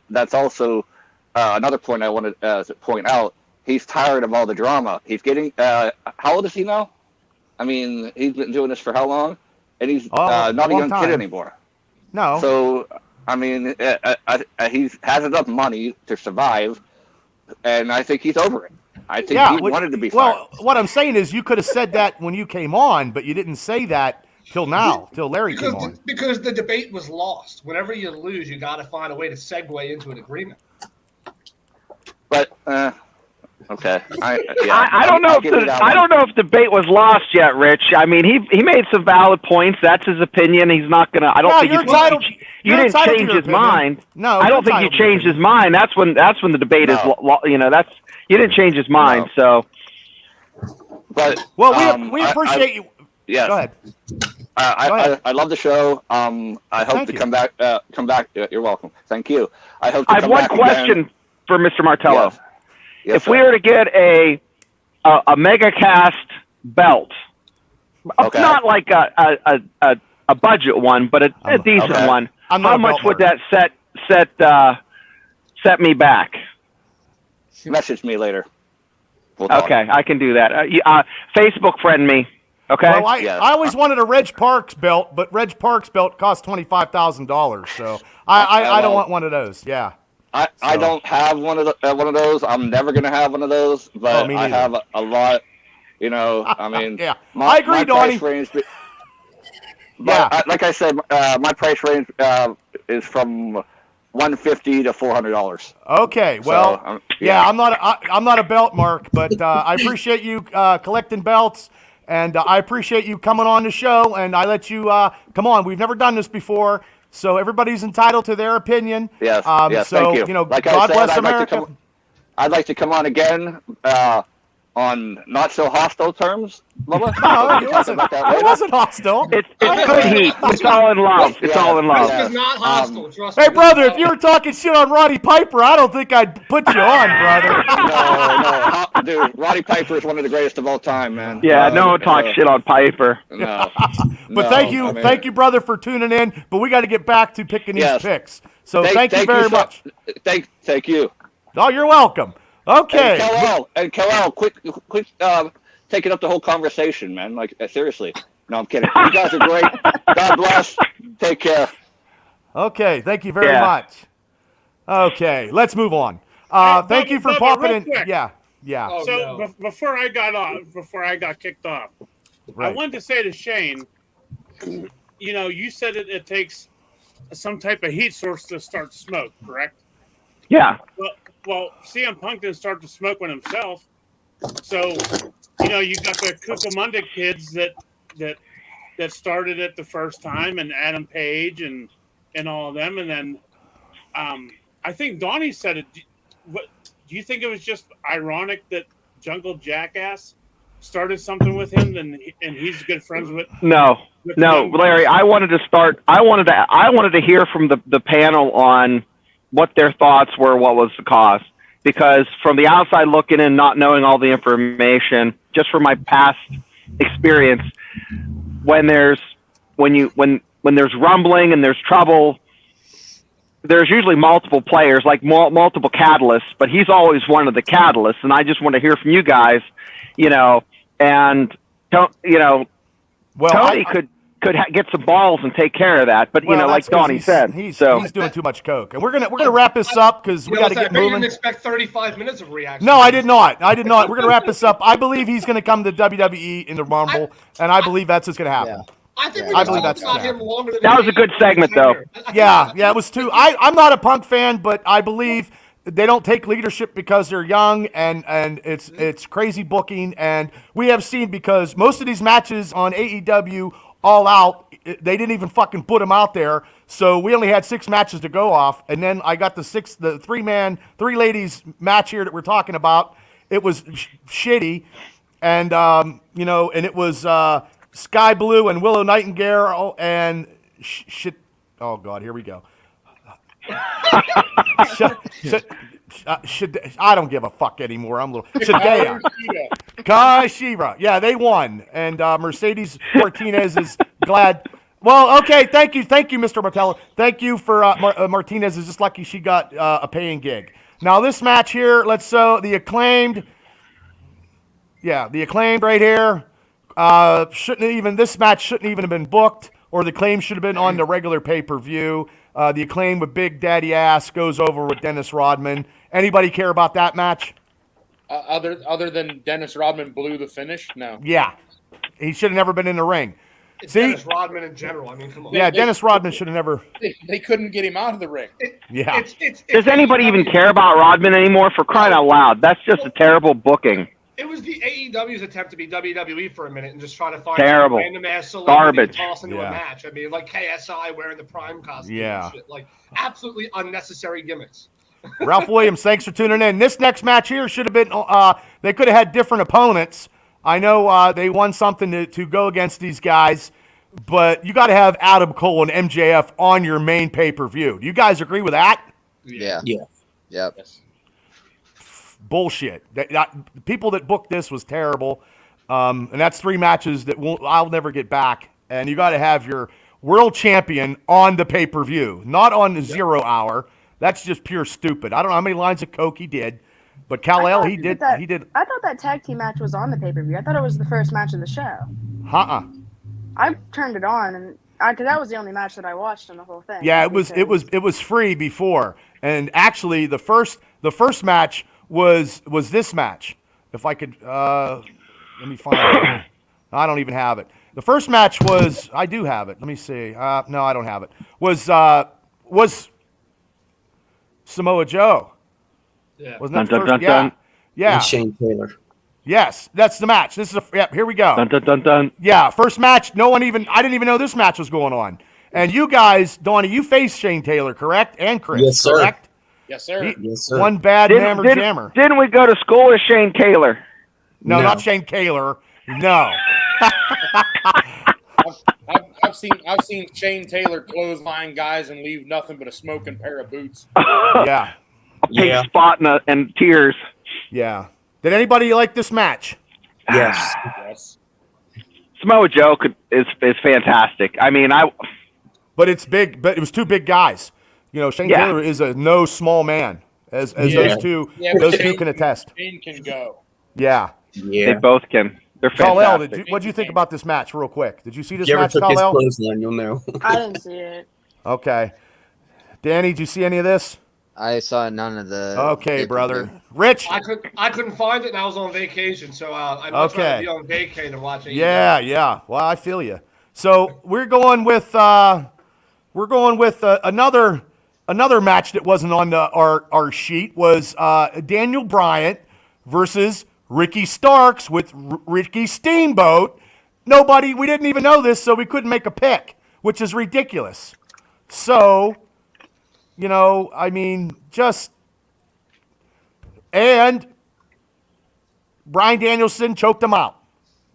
Speaker 9: that's also another point I wanted to point out. He's tired of all the drama. He's getting how old is he now? I mean, he's been doing this for how long? And he's not a young kid anymore.
Speaker 1: No.
Speaker 9: So, I mean, he has enough money to survive, and I think he's over it. I think he wanted to be fired.
Speaker 1: Well, what I'm saying is you could have said that when you came on, but you didn't say that till now, till Larry came on.
Speaker 8: Because the debate was lost. Whenever you lose, you got to find a way to segue into an agreement.
Speaker 9: But Okay.
Speaker 5: I don't know if the debate was lost yet, Rich. I mean, he made some valid points. That's his opinion. He's not gonna. I don't
Speaker 1: No,
Speaker 5: think
Speaker 1: you're
Speaker 5: he's
Speaker 1: entitled.
Speaker 5: You didn't change his mind.
Speaker 1: No,
Speaker 5: I don't think you changed his mind. That's when the debate is. You didn't change his mind.
Speaker 9: No.
Speaker 5: So.
Speaker 9: But
Speaker 1: we appreciate you.
Speaker 9: Yes.
Speaker 1: Go ahead.
Speaker 9: I love the show. I hope to come back. Come back. You're welcome. Thank you. I hope. I
Speaker 5: have one question for Mr. Martello.
Speaker 9: Yes. Yes,
Speaker 5: if we were to get a MegaCast belt,
Speaker 9: okay.
Speaker 5: Not like a budget one, but a decent one, how much would that set me back?
Speaker 9: Message me later.
Speaker 5: Okay, I can do that. Facebook friend me. Okay.
Speaker 1: Well, I always wanted a Reg Parks belt, but Reg Parks belt costs $25,000, so I don't want one of those. Yeah.
Speaker 9: I don't have one of those. I'm never gonna have one of those, but I have a lot. You know, I mean,
Speaker 1: yeah. I agree, Donnie.
Speaker 9: Like I said, my price range is from $150 to $400.
Speaker 1: Okay, well, so, I'm not a belt mark, but I appreciate you collecting belts, and I appreciate you coming on the show, and I let you come on. We've never done this before. So everybody's entitled to their opinion.
Speaker 9: Yes.
Speaker 1: So,
Speaker 9: thank you.
Speaker 1: Like God bless America.
Speaker 9: I'd like to come on again on not so hostile terms. Bubba.
Speaker 1: No, it wasn't hostile.
Speaker 5: It's good heat. It's all in love. It's all in love.
Speaker 8: This is not hostile. Trust me.
Speaker 1: Hey, brother, if you were talking shit on Roddy Piper, I don't think I'd put you on, brother.
Speaker 9: No, dude. Roddy Piper is one of the greatest of all time, man.
Speaker 5: Yeah, no one talks shit on Piper.
Speaker 9: No.
Speaker 1: But thank you, brother, for tuning in. But we got to get back to picking these picks. So thank you very much.
Speaker 9: Thank you.
Speaker 1: Oh, you're welcome. Okay.
Speaker 9: And Kal-El, quick, taking up the whole conversation, man. Like, seriously. No, I'm kidding. You guys are great. God bless. Take care.
Speaker 1: Okay. Thank you very much. Okay. Let's move on. Thank you for popping in. Yeah.
Speaker 4: Oh, so before I got kicked off, right. I wanted to say to Shane, you said it takes some type of heat source to start smoke, correct?
Speaker 5: Yeah.
Speaker 4: Well, CM Punk didn't start to smoke one himself. So, you got the Cucamonga kids that started it the first time, and Adam Page and all of them. And then I think Donnie said it. Do you think it was just ironic that Jungle Jackass started something with him and he's good friends with?
Speaker 5: No, Larry, I wanted to hear from the panel on what their thoughts were, what was the cause. Because from the outside looking in, not knowing all the information, just from my past experience, when there's rumbling and there's trouble, there's usually multiple players, like multiple catalysts, but he's always one of the catalysts. And I just want to hear from you guys, and Tony could get some balls and take care of that, but like Donnie said,
Speaker 1: he's doing too much coke, and we're gonna wrap this up because we got to get moving.
Speaker 8: You didn't expect 35 minutes of reaction.
Speaker 1: No, I did not. We're gonna wrap this up. I believe he's gonna come to WWE in the Rumble, and I believe that's what's gonna happen.
Speaker 8: Yeah. I think we talked about him longer than
Speaker 5: that was a good segment, though.
Speaker 1: Yeah, it was too. I'm not a Punk fan, but I believe they don't take leadership because they're young, and it's crazy booking, and we have seen because most of these matches on AEW. All Out, they didn't even fucking put him out there. So we only had 6 matches to go off. And then I got the 3 ladies match here that we're talking about. It was shitty. And, and it was Sky Blue and Willow Nightingale and shit. Oh, God, here we go. I don't give a fuck anymore. I'm a little Shadea. Kai Shiva. Yeah, they won. And Mercedes Martinez is glad. Well, okay, thank you, Mr. Martello. Thank you for Martinez is just lucky she got a paying gig. Now this match here, the Acclaimed. Yeah, the Acclaimed right here. This match shouldn't even have been booked, or the Acclaimed should have been on the regular pay-per-view. The Acclaim with Big Daddy Ass goes over with Dennis Rodman. Anybody care about that match?
Speaker 2: Other than Dennis Rodman blew the finish? No.
Speaker 1: Yeah. He should have never been in the ring.
Speaker 8: It's
Speaker 1: See?
Speaker 8: Dennis Rodman in general. I mean, come on.
Speaker 1: Yeah, Dennis Rodman should have never.
Speaker 2: They couldn't get him out of the ring.
Speaker 1: Yeah.
Speaker 5: Does anybody even care about Rodman anymore? For crying out loud, that's just a terrible booking.
Speaker 8: It was the AEW's attempt to be WWE for a minute and just try to find
Speaker 5: Terrible.
Speaker 8: some random ass celebrity
Speaker 5: Garbage.
Speaker 8: to toss into
Speaker 1: Yeah.
Speaker 8: a match. I mean, like KSI wearing the Prime costume
Speaker 1: Yeah.
Speaker 8: and shit. Like, absolutely unnecessary gimmicks.
Speaker 1: Ralph Williams, thanks for tuning in. This next match here should have been. They could have had different opponents. I know they won something to go against these guys, but you got to have Adam Cole and MJF on your main pay-per-view. Do you guys agree with that?
Speaker 7: Yeah.
Speaker 3: Yeah.
Speaker 7: Yep.
Speaker 2: Yes.
Speaker 1: Bullshit. The people that booked this was terrible, and that's 3 matches that I'll never get back. And you got to have your world champion on the pay-per-view, not on the 0 hour. That's just pure stupid. I don't know how many lines of coke he did, but Kal-El, he did. He did.
Speaker 6: I thought that tag team match was on the pay-per-view. I thought it was the first match of the show. I turned it on, and that was the only match that I watched on the whole thing.
Speaker 1: Yeah, it was free before, and actually the first match was this match. If I could, let me find it. I don't even have it. The first match was. I do have it. Let me see. No, I don't have it. Was Samoa Joe?
Speaker 8: Yeah.
Speaker 1: Wasn't that
Speaker 5: Dun,
Speaker 1: the
Speaker 5: dun,
Speaker 1: first?
Speaker 5: dun, dun.
Speaker 1: Yeah.
Speaker 3: And Shane Taylor.
Speaker 1: Yes, that's the match. This is here we go.
Speaker 5: Dun, dun, dun, dun.
Speaker 1: Yeah, first match. I didn't even know this match was going on. And you guys, Donnie, you faced Shane Taylor, correct? And Chris,
Speaker 3: Yes, sir.
Speaker 1: correct?
Speaker 2: Yes, sir.
Speaker 3: Yes, sir.
Speaker 1: One bad jammer.
Speaker 5: Didn't we go to school with Shane Taylor?
Speaker 1: No,
Speaker 3: No.
Speaker 1: not Shane Taylor. No.
Speaker 2: I've seen Shane Taylor clothesline guys and leave nothing but a smoking pair of boots.
Speaker 1: Yeah.
Speaker 5: Pink
Speaker 3: Yeah.
Speaker 5: spot and tears.
Speaker 1: Yeah. Did anybody like this match?
Speaker 3: Yes.
Speaker 2: Yes.
Speaker 5: Samoa Joe is fantastic. I mean,
Speaker 1: But it's big. But it was 2 big guys. You know, Shane
Speaker 5: Yeah.
Speaker 1: Taylor is a no small man, as
Speaker 3: Yeah.
Speaker 1: those two
Speaker 2: Yeah, but
Speaker 1: two can attest.
Speaker 2: Shane can go.
Speaker 1: Yeah.
Speaker 5: they
Speaker 3: Yeah.
Speaker 5: both can. They're
Speaker 1: Kal-El,
Speaker 5: fantastic.
Speaker 1: what did you think about this match, real quick? Did you see this
Speaker 3: If you ever
Speaker 1: match,
Speaker 3: took his
Speaker 1: Kal-El?
Speaker 3: clothesline, you'll know.
Speaker 6: I didn't see it.
Speaker 1: Okay. Danny, did you see any of this?
Speaker 7: I saw none of the.
Speaker 1: Okay, brother. Rich?
Speaker 8: I couldn't find it, and I was on vacation, so I'd much rather be on vacay than watch it.
Speaker 1: Yeah. Well, I feel you. So we're going with another match that wasn't on our sheet was Daniel Bryant versus Ricky Starks with Ricky Steamboat. We didn't even know this, so we couldn't make a pick, which is ridiculous. So, and Bryan Danielson choked him out.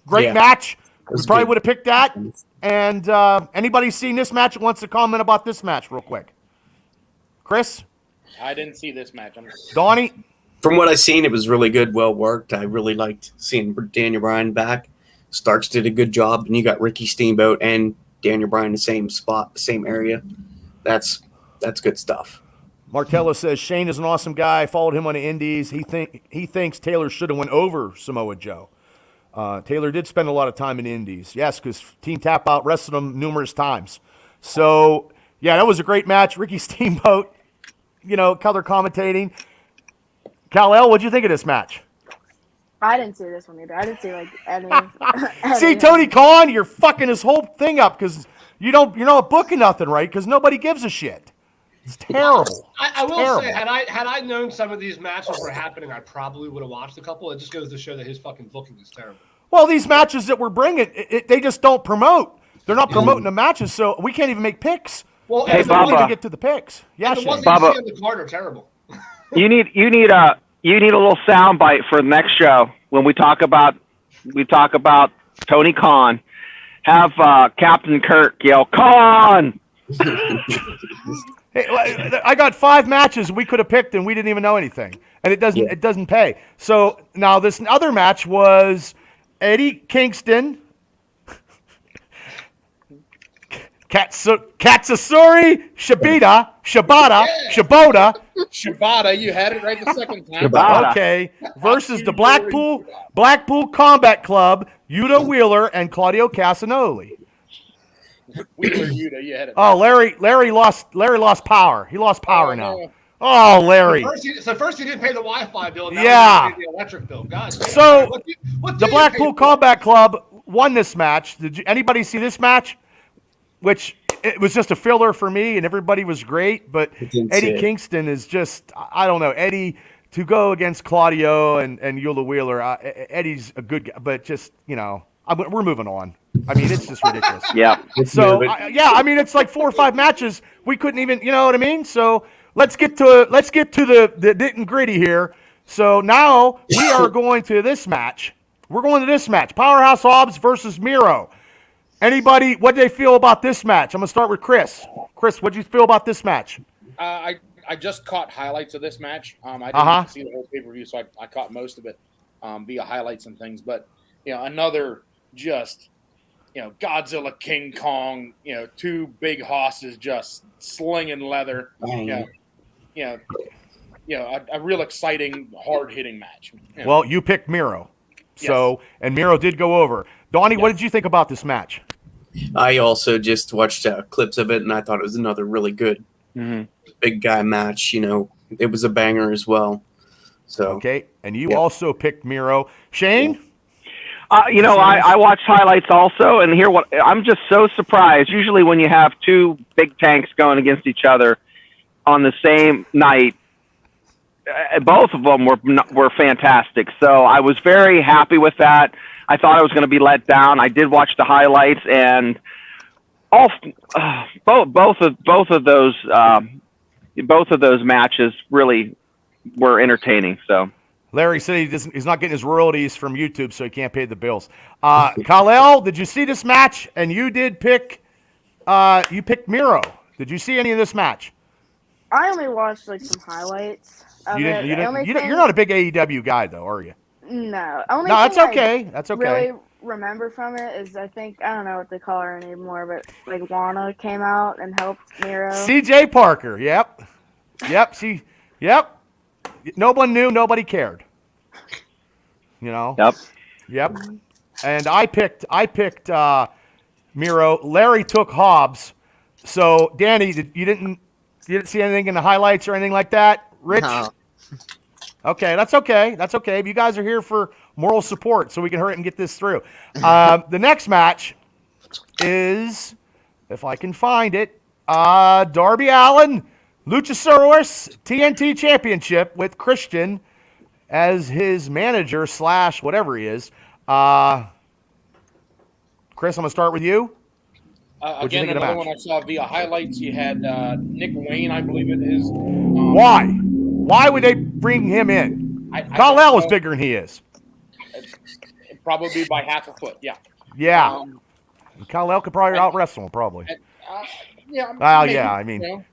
Speaker 1: Great
Speaker 3: Yeah.
Speaker 1: match. We
Speaker 3: was
Speaker 1: probably
Speaker 3: good.
Speaker 1: would have picked that. And anybody seen this match that wants to comment about this match real quick? Chris?
Speaker 2: I didn't see this match.
Speaker 1: Donnie?
Speaker 3: From what I've seen, it was really good, well worked. I really liked seeing Daniel Bryan back. Starks did a good job, and you got Ricky Steamboat and Daniel Bryan in the same spot, the same area. That's good stuff.
Speaker 1: Martella says Shane is an awesome guy. I followed him on the Indies. He thinks Taylor should have went over Samoa Joe. Taylor did spend a lot of time in the Indies. Yes, because Team Tap Out wrestled him numerous times. So, yeah, that was a great match. Ricky Steamboat, color commentating. Kal-El, what'd you think of this match?
Speaker 6: I didn't see this one either. I didn't see any of
Speaker 1: See, Tony Khan, you're fucking this whole thing up because you're not booking nothing right because nobody gives a shit. It's terrible.
Speaker 8: I will
Speaker 1: terrible.
Speaker 8: say, had I known some of these matches were happening, I probably would have watched a couple. It just goes to show that his fucking booking is terrible.
Speaker 1: Well, these matches that we're bringing, they just don't promote. They're not promoting the matches, so we can't even make picks.
Speaker 8: Well,
Speaker 5: Hey,
Speaker 8: and
Speaker 1: We don't
Speaker 5: Bubba.
Speaker 1: even get to the picks. Yeah,
Speaker 8: the ones
Speaker 1: Shane.
Speaker 8: that you
Speaker 5: Bubba.
Speaker 8: see on the card are terrible.
Speaker 5: You need a little sound bite for the next show when we talk about Tony Khan. Have Captain Kirk yell Khan.
Speaker 1: Hey, I got 5 matches we could have picked, and we didn't even know anything, and it doesn't pay. So now this other match was Eddie Kingston, Katsuyori Shibata,
Speaker 2: Shibata, you had it right the second time.
Speaker 5: Shibata.
Speaker 1: okay, versus the Blackpool Combat Club, Yuta Wheeler and Claudio Castagnoli.
Speaker 2: Wheeler Yuta, you had it.
Speaker 1: Oh, Larry lost power. He lost power now.
Speaker 2: no.
Speaker 1: Oh, Larry.
Speaker 8: First he didn't pay the Wi-Fi bill. Now
Speaker 1: Yeah.
Speaker 8: he didn't pay the electric bill. God.
Speaker 1: So,
Speaker 8: What do
Speaker 1: The
Speaker 8: you
Speaker 1: Blackpool
Speaker 8: pay for?
Speaker 1: Combat Club won this match. Did anybody see this match? Which it was just a filler for me, and everybody was great. But Eddie Kingston is just, I don't know, Eddie to go against Claudio and Eula Wheeler. Eddie's a good guy, but just, we're moving on. I mean, it's just ridiculous.
Speaker 5: Yeah.
Speaker 1: So I mean, it's like 4 or 5 matches we couldn't even, you know what I mean? So let's get to the nit and gritty here. So now we are going to this match. We're going to this match: Powerhouse Hobbs versus Miro. Anybody, what do they feel about this match? I'm gonna start with Chris. Chris, what do you feel about this match?
Speaker 2: I just caught highlights of this match. I didn't see the whole pay-per-view, so I caught most of it via highlights and things. But another just Godzilla, King Kong, 2 big hosses just slinging leather. A real exciting, hard-hitting match.
Speaker 1: Well, you picked Miro, so and Miro did go over. Donnie, what did you think about this match?
Speaker 3: I also just watched clips of it, and I thought it was another really good big guy match. It was a banger as well. So
Speaker 1: okay, and you also picked Miro. Shane?
Speaker 5: I watched highlights also, and here I'm just so surprised. Usually when you have 2 big tanks going against each other on the same night, both of them were fantastic. So I was very happy with that. I thought I was going to be let down. I did watch the highlights, and both of those matches really were entertaining. So
Speaker 1: Larry said he's not getting his royalties from YouTube, so he can't pay the bills. Kal-El, did you see this match? And you did pick Miro. Did you see any of this match?
Speaker 6: I only watched some highlights.
Speaker 1: You're not a big AEW guy, though, are you?
Speaker 6: No.
Speaker 1: No, that's okay. That's okay.
Speaker 6: Really remember from it is I don't know what they call her anymore, but Lana came out and helped Miro.
Speaker 1: CJ Parker. Yep. Yep. No one knew. Nobody cared.
Speaker 5: Yep.
Speaker 1: And I picked Miro. Larry took Hobbs. So Danny, you didn't see anything in the highlights or anything like that? Rich?
Speaker 7: No.
Speaker 1: Okay, that's okay. That's okay. You guys are here for moral support, so we can hurry and get this through. The next match is, if I can find it, Darby Allin, Luchasaurus TNT Championship with Christian as his manager / whatever he is. Chris, I'm going to start with you.
Speaker 2: Again, another one I saw via highlights. You had Nick Wayne, I believe it is.
Speaker 1: Why? Why would they bring him in? Kal-El is bigger than he is.
Speaker 2: Probably by half a foot, yeah.
Speaker 1: Yeah. Kal-El could probably out-wrestle him, probably.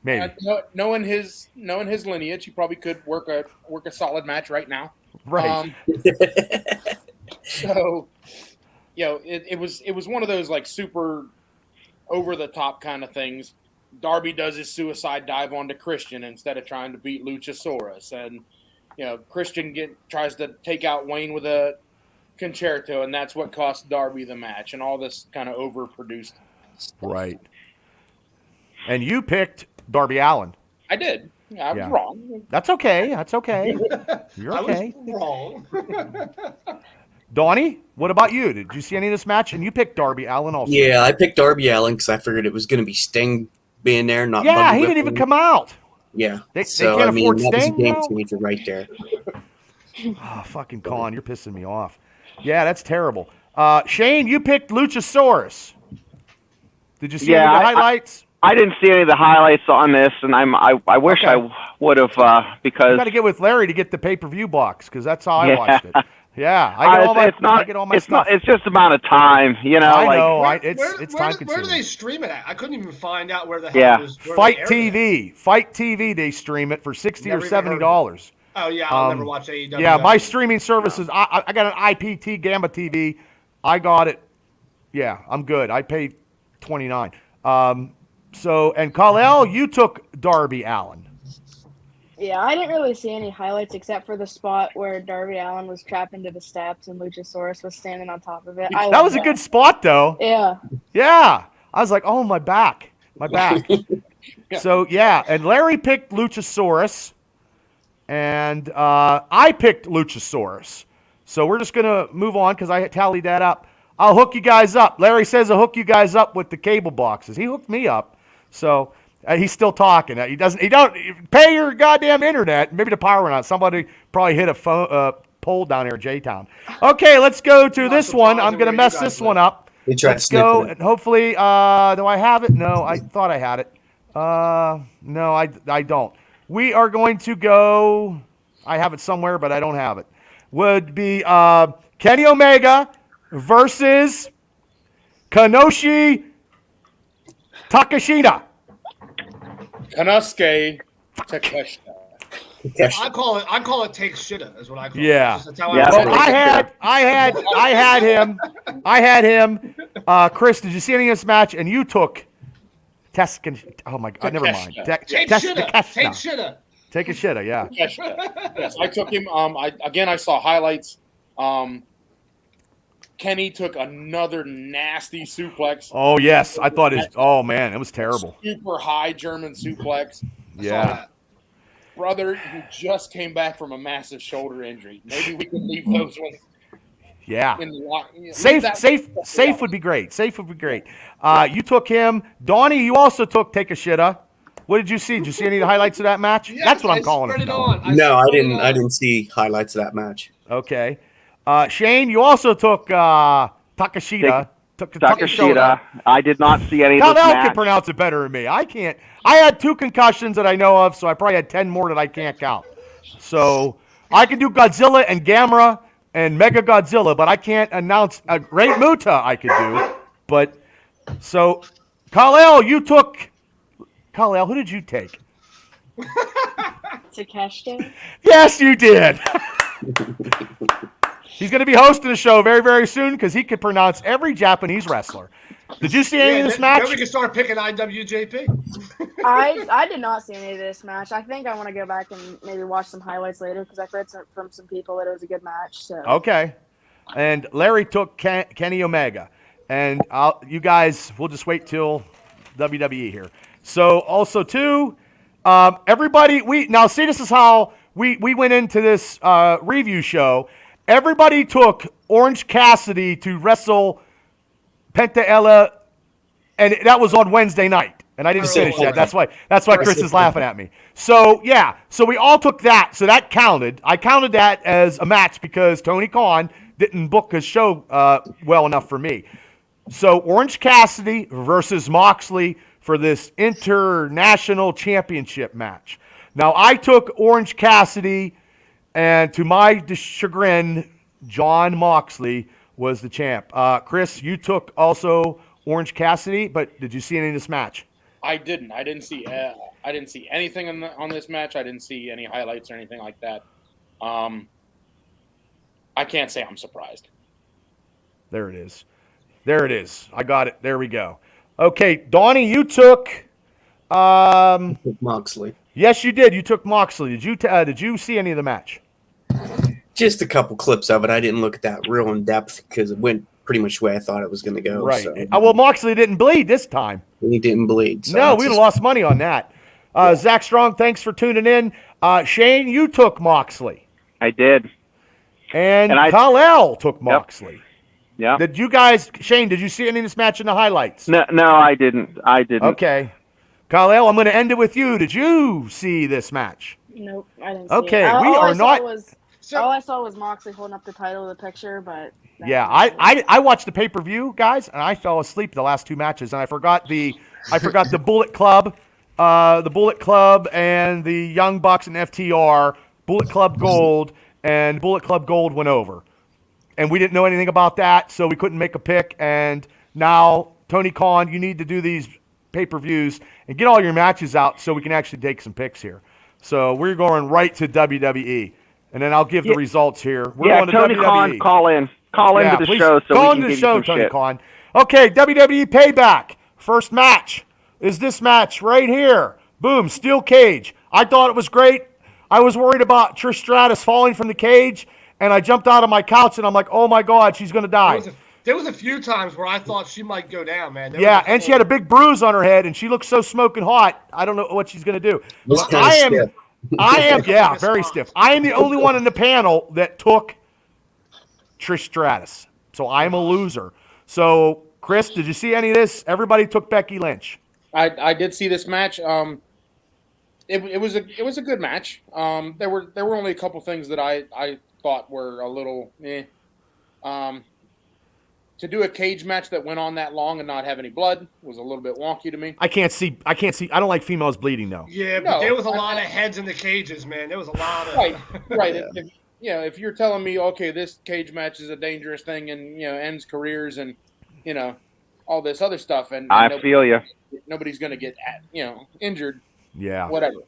Speaker 1: Maybe.
Speaker 2: Knowing his lineage, he probably could work a solid match right now.
Speaker 1: Right.
Speaker 2: So, it was one of those super over the top kind of things. Darby does his suicide dive onto Christian instead of trying to beat Luchasaurus, and Christian tries to take out Wayne with a concerto, and that's what cost Darby the match, and all this kind of overproduced stuff.
Speaker 1: Right. And you picked Darby Allin.
Speaker 2: I did. I was wrong.
Speaker 1: That's okay. You're okay.
Speaker 8: I was wrong.
Speaker 1: Donnie, what about you? Did you see any of this match? And you picked Darby Allin also.
Speaker 3: Yeah, I picked Darby Allin because I figured it was going to be Sting being there, not
Speaker 1: yeah,
Speaker 3: Bubba
Speaker 1: he didn't even come out.
Speaker 3: Yeah,
Speaker 1: they can't afford
Speaker 3: that was a
Speaker 1: Sting
Speaker 3: game
Speaker 1: now?
Speaker 3: changer right there.
Speaker 1: Oh, fucking Con, you're pissing me off. Yeah, that's terrible. Shane, you picked Luchasaurus. Did you see any of the highlights?
Speaker 5: I didn't see any of the highlights on this, and I wish I would have because
Speaker 1: you got to get with Larry to get the pay-per-view box because that's how I watched it. Yeah, I get all my stuff.
Speaker 5: It's just amount of time,
Speaker 1: I know. It's time consuming.
Speaker 8: Where do they stream it at? I couldn't even find out where the hell it was.
Speaker 1: Fight TV, they stream it for $60 or $70.
Speaker 8: Oh yeah, I'll never watch AEW.
Speaker 1: Yeah, my streaming services. I got an IPT Gamma TV. I got it. Yeah, I'm good. I paid $29. And Kal-El, you took Darby Allin.
Speaker 6: Yeah, I didn't really see any highlights except for the spot where Darby Allin was trapped into the steps and Luchasaurus was standing on top of it.
Speaker 1: That was a good spot, though.
Speaker 6: Yeah.
Speaker 1: Yeah. I was like, oh, my back. So, yeah. And Larry picked Luchasaurus. And I picked Luchasaurus. So we're just going to move on because I tallied that up. I'll hook you guys up. Larry says I'll hook you guys up with the cable boxes. He hooked me up, so he's still talking. He don't pay your goddamn internet. Maybe the power went out. Somebody probably hit a phone, pole down here in J-Town. Okay, let's go to this one. I'm gonna mess this one up. Let's go, and hopefully, do I have it? No, I thought I had it. No, I don't. We are going to go. I have it somewhere, but I don't have it. Would be Kenny Omega versus Kanoshi Takeshita.
Speaker 2: Kanosuke Takeshita.
Speaker 8: I call it take shitta is what I call it. That's how
Speaker 1: Well, I had him. Chris, did you see any of this match? And you took Teskin. Oh my God, never mind.
Speaker 8: Take shitta.
Speaker 1: Take a shitta, yeah.
Speaker 2: Yes, I took him. I saw highlights. Kenny took another nasty suplex.
Speaker 1: Oh yes, I thought it. Oh man, it was terrible.
Speaker 2: Super high German suplex.
Speaker 1: Yeah.
Speaker 2: Brother, who just came back from a massive shoulder injury. Maybe we can leave those ones.
Speaker 1: Yeah.
Speaker 2: In the lock.
Speaker 1: Safe would be great. Safe would be great. You took him. Donnie, you also took Take a Shitta. What did you see? Did you see any of the highlights of that match?
Speaker 8: Yes,
Speaker 1: That's what I'm calling it.
Speaker 3: No, I didn't. I didn't see highlights of that match.
Speaker 1: Okay. Shane, you also took Takeshita.
Speaker 5: Takeshita. I did not see any of this
Speaker 1: Kal-El
Speaker 5: match.
Speaker 1: can pronounce it better than me. I can't. I had 2 concussions that I know of, so I probably had 10 more that I can't count. So I can do Godzilla and Gamera and Mega Godzilla, but I can't announce a Great Muta I could do. But so Kal-El, you took Kal-El, who did you take?
Speaker 6: Takeshita?
Speaker 1: Yes, you did. He's going to be hosting a show very, very soon because he can pronounce every Japanese wrestler. Did you see any of this match?
Speaker 8: Then we can start picking IWJP.
Speaker 6: I did not see any of this match. I think I want to go back and maybe watch some highlights later because I've heard from some people that it was a good match. So
Speaker 1: Okay. And Larry took Kenny Omega. And you guys, we'll just wait till WWE here. So also, too, everybody, now see, this is how we went into this review show. Everybody took Orange Cassidy to wrestle Penta Ella, and that was on Wednesday night. And I didn't finish that. That's why Chris is laughing at me. So, yeah. So we all took that. So that counted. I counted that as a match because Tony Khan didn't book his show well enough for me. So Orange Cassidy versus Moxley for this international championship match. Now, I took Orange Cassidy, and to my chagrin, John Moxley was the champ. Chris, you took also Orange Cassidy, but did you see any of this match?
Speaker 2: I didn't. I didn't see anything on this match. I didn't see any highlights or anything like that. I can't say I'm surprised.
Speaker 1: There it is. There it is. I got it. There we go. Okay, Donnie, you took
Speaker 3: Moxley.
Speaker 1: Yes, you did. You took Moxley. Did you see any of the match?
Speaker 3: Just a couple clips of it. I didn't look at that real in depth because it went pretty much the way I thought it was going to go.
Speaker 1: Right.
Speaker 3: So.
Speaker 1: Well, Moxley didn't bleed this time.
Speaker 3: He didn't bleed. So
Speaker 1: no, we'd have lost money on that. Zach Strong, thanks for tuning in. Shane, you took Moxley.
Speaker 5: I did.
Speaker 1: And Kal-El took Moxley.
Speaker 5: Yeah.
Speaker 1: Did you guys, Shane, did you see any of this match in the highlights?
Speaker 5: No, I didn't.
Speaker 1: Okay. Kal-El, I'm going to end it with you. Did you see this match?
Speaker 6: Nope, I didn't see
Speaker 1: Okay,
Speaker 6: it.
Speaker 1: we are not.
Speaker 6: All I saw was Moxley holding up the title of the picture, but.
Speaker 1: Yeah, I watched the pay-per-view, guys, and I fell asleep the last 2 matches, and I forgot the Bullet Club, and the Young Bucks and FTR, Bullet Club Gold, and Bullet Club Gold went over. And we didn't know anything about that, so we couldn't make a pick. And now, Tony Khan, you need to do these pay-per-views and get all your matches out so we can actually take some picks here. So we're going right to WWE. And then I'll give the results here. We're going to
Speaker 5: Tony
Speaker 1: WWE.
Speaker 5: Khan, call into the show so
Speaker 1: call
Speaker 5: we
Speaker 1: into
Speaker 5: can
Speaker 1: the
Speaker 5: give
Speaker 1: show,
Speaker 5: you some
Speaker 1: Tony
Speaker 5: shit.
Speaker 1: Khan. Okay, WWE Payback. First match is this match right here. Boom, steel cage. I thought it was great. I was worried about Trish Stratus falling from the cage, and I jumped out of my couch, and I'm like, oh, my God, she's going to die.
Speaker 8: There was a few times where I thought she might go down, man.
Speaker 1: And she had a big bruise on her head, and she looks so smoking hot. I don't know what she's going to do. I am, very stiff. I am the only one in the panel that took Trish Stratus. So I am a loser. So, Chris, did you see any of this? Everybody took Becky Lynch.
Speaker 2: I did see this match. It was a good match. There were only a couple things that I thought were a little to do a cage match that went on that long and not have any blood was a little bit wonky to me.
Speaker 1: I can't see. I don't like females bleeding though.
Speaker 8: Yeah, but there was a lot of heads in the cages, man. There was a lot of
Speaker 2: right. If you're telling me, okay, this cage match is a dangerous thing and ends careers and all this other stuff, and
Speaker 5: I feel you.
Speaker 2: Nobody's going to get injured.
Speaker 1: Yeah.
Speaker 2: Whatever.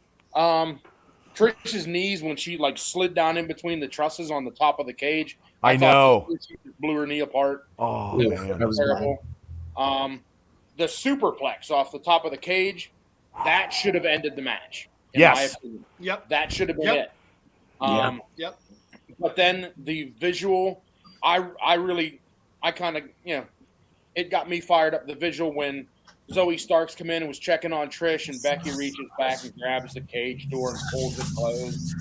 Speaker 2: Trish's knees when she slid down in between the trusses on the top of the cage.
Speaker 1: I know.
Speaker 2: She blew her knee apart.
Speaker 1: Oh man,
Speaker 3: that was
Speaker 2: terrible. The superplex off the top of the cage, that should have ended the match.
Speaker 1: Yes.
Speaker 8: Yep.
Speaker 2: That should have been it.
Speaker 8: Yep.
Speaker 2: But then the visual, I kind of it got me fired up. The visual when Zoe Starks come in and was checking on Trish, and Becky reaches back and grabs the cage door and pulls it closed.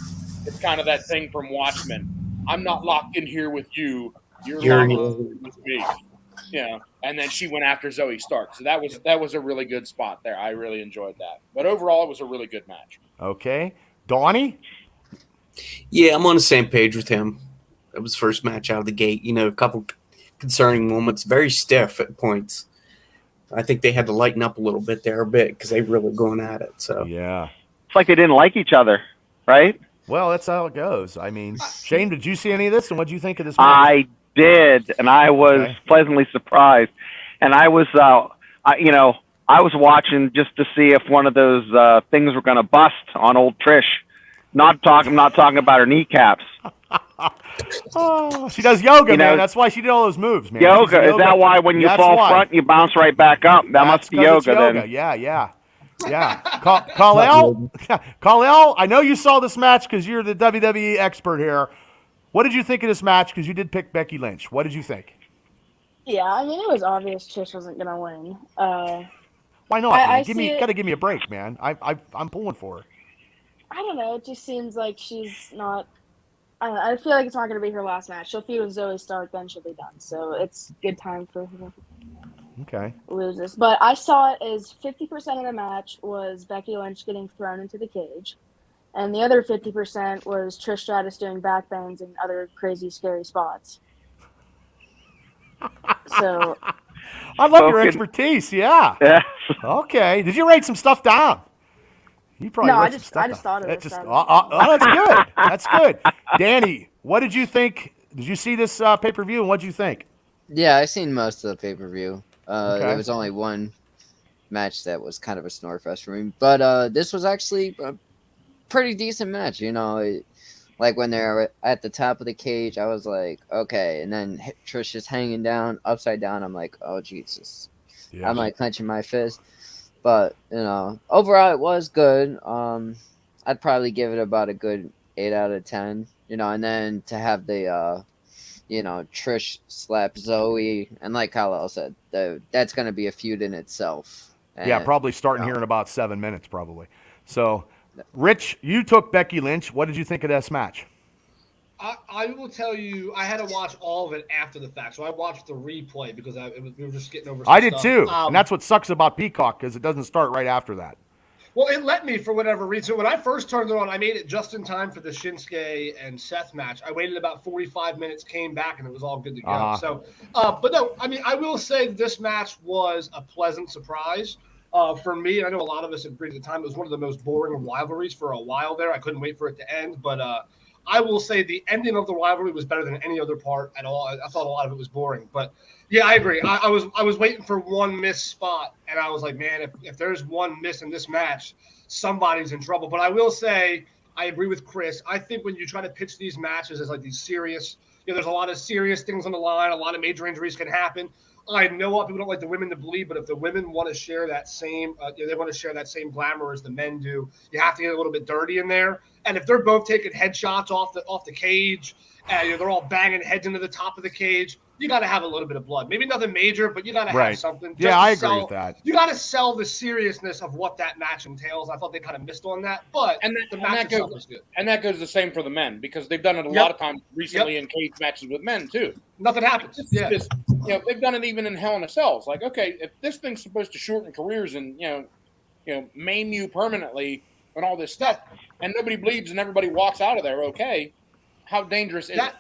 Speaker 2: It's kind of that thing from Watchmen. I'm not locked in here with you. You're locked in with me. And then she went after Zoe Stark. So that was a really good spot there. I really enjoyed that. But overall, it was a really good match.
Speaker 1: Okay. Donnie?
Speaker 3: Yeah, I'm on the same page with him. That was the first match out of the gate. A couple concerning moments. Very stiff at points. I think they had to lighten up a little bit there because they were really going at it. So
Speaker 1: yeah.
Speaker 5: It's like they didn't like each other, right?
Speaker 1: Well, that's how it goes. I mean, Shane, did you see any of this, and what did you think of this match?
Speaker 5: I did, and I was pleasantly surprised. And I was, I was watching just to see if one of those things were going to bust on old Trish. I'm not talking about her kneecaps.
Speaker 1: Oh, she does yoga, man. That's why she did all those moves, man.
Speaker 5: Yoga. Is that why when you fall front, you bounce right back up? That must be yoga then.
Speaker 1: Yeah. Kal-El, I know you saw this match because you're the WWE expert here. What did you think of this match? Because you did pick Becky Lynch. What did you think?
Speaker 6: Yeah, I mean, it was obvious Trish wasn't going to win.
Speaker 1: Why not? Gotta give me a break, man. I'm pulling for her.
Speaker 6: I don't know. It just seems like she's not. I don't know. I feel like it's not going to be her last match. She'll feud with Zoe Stark, then she'll be done. So it's good time for her.
Speaker 1: Okay.
Speaker 6: Lose this. But I saw it as 50% of the match was Becky Lynch getting thrown into the cage. And the other 50% was Trish Stratus doing backbends and other crazy, scary spots. So.
Speaker 1: I love your expertise. Yeah. Okay. Did you write some stuff down? You probably
Speaker 6: I just thought of it.
Speaker 1: That's good. That's good. Danny, what did you think? Did you see this pay-per-view, and what did you think?
Speaker 7: Yeah, I seen most of the pay-per-view.
Speaker 1: Okay.
Speaker 7: There was only one match that was kind of a snore fest for me, but this was actually a pretty decent match. Like when they're at the top of the cage, I was like, okay, and then Trish is hanging down, upside down. I'm like, oh Jesus! Yeah. I'm like clenching my fist. But overall it was good. I'd probably give it about a good 8 out of 10. And then to have the Trish slap Zoe, and like Kal-El said, that's going to be a feud in itself. And,
Speaker 1: yeah, probably starting here in about 7 minutes, probably. So, Rich, you took Becky Lynch. What did you think of this match?
Speaker 8: I will tell you, I had to watch all of it after the fact. So I watched the replay because we were just getting over some
Speaker 1: I did
Speaker 8: stuff.
Speaker 1: too. And that's what sucks about Peacock, because it doesn't start right after that.
Speaker 8: Well, it let me for whatever reason. When I first turned it on, I made it just in time for the Shinsuke and Seth match. I waited about 45 minutes, came back, and it was all good to go.
Speaker 1: Uh-huh.
Speaker 8: So, but no, I mean, I will say this match was a pleasant surprise. For me, I know a lot of us agreed at the time, it was one of the most boring rivalries for a while there. I couldn't wait for it to end, but I will say the ending of the rivalry was better than any other part at all. I thought a lot of it was boring, but yeah, I agree. I was waiting for one missed spot, and I was like, man, if there's one miss in this match, somebody's in trouble. But I will say, I agree with Chris. I think when you try to pitch these matches as like these serious, there's a lot of serious things on the line. A lot of major injuries can happen. I know a lot of people don't like the women to bleed, but if the women want to share that same, they want to share that same glamour as the men do, you have to get a little bit dirty in there. And if they're both taking headshots off the cage, and they're all banging heads into the top of the cage, you got to have a little bit of blood. Maybe nothing major, but you got to
Speaker 1: Right.
Speaker 8: have something.
Speaker 1: Yeah,
Speaker 8: just
Speaker 1: I
Speaker 8: to
Speaker 1: agree with that.
Speaker 8: You got to sell the seriousness of what that match entails. I thought they kind of missed on that, but the match itself was good.
Speaker 2: And that goes the same for the men because they've done it a lot of times recently in cage matches with men too.
Speaker 8: Nothing happens.
Speaker 2: Just, they've done it even in Hell in a Cell. It's like, okay, if this thing's supposed to shorten careers and maim you permanently and all this stuff, and nobody bleeds and everybody walks out of there okay, how dangerous is it?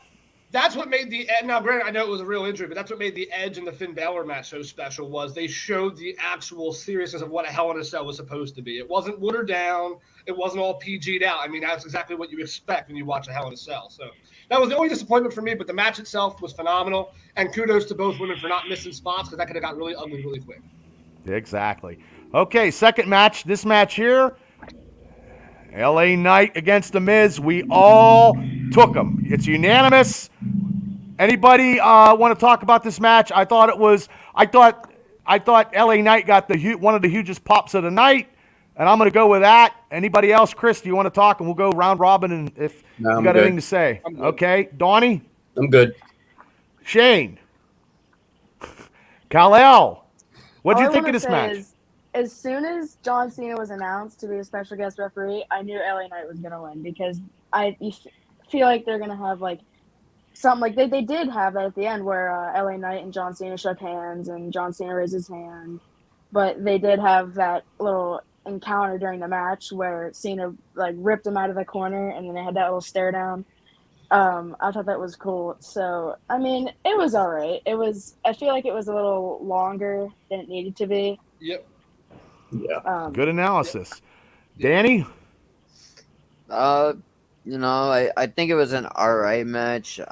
Speaker 8: That's what made now granted I know it was a real injury, but that's what made the Edge and the Finn Balor match so special was they showed the actual seriousness of what a Hell in a Cell was supposed to be. It wasn't watered down. It wasn't all PG'd out. I mean, that's exactly what you expect when you watch a Hell in a Cell. So that was the only disappointment for me, but the match itself was phenomenal. And kudos to both women for not missing spots because that could have got really ugly really quick.
Speaker 1: Exactly. Okay, second match. This match here, LA Knight against The Miz. We all took them. It's unanimous. Anybody want to talk about this match? I thought LA Knight got one of the hugest pops of the night, and I'm going to go with that. Anybody else? Chris, do you want to talk? And we'll go round robin, and if you got anything to say. Okay. Donnie?
Speaker 3: I'm good.
Speaker 1: Shane? Kal-El? What do you think of this match?
Speaker 6: As soon as John Cena was announced to be a special guest referee, I knew LA Knight was going to win because you feel like they're going to have like something like they did have that at the end where LA Knight and John Cena shook hands and John Cena raised his hand, but they did have that little encounter during the match where Cena like ripped him out of the corner and then they had that little stare down. I thought that was cool. So I mean, it was all right. I feel like it was a little longer than it needed to be.
Speaker 8: Yep.
Speaker 3: Yeah.
Speaker 1: Good analysis. Danny?
Speaker 7: I think it was an alright match. This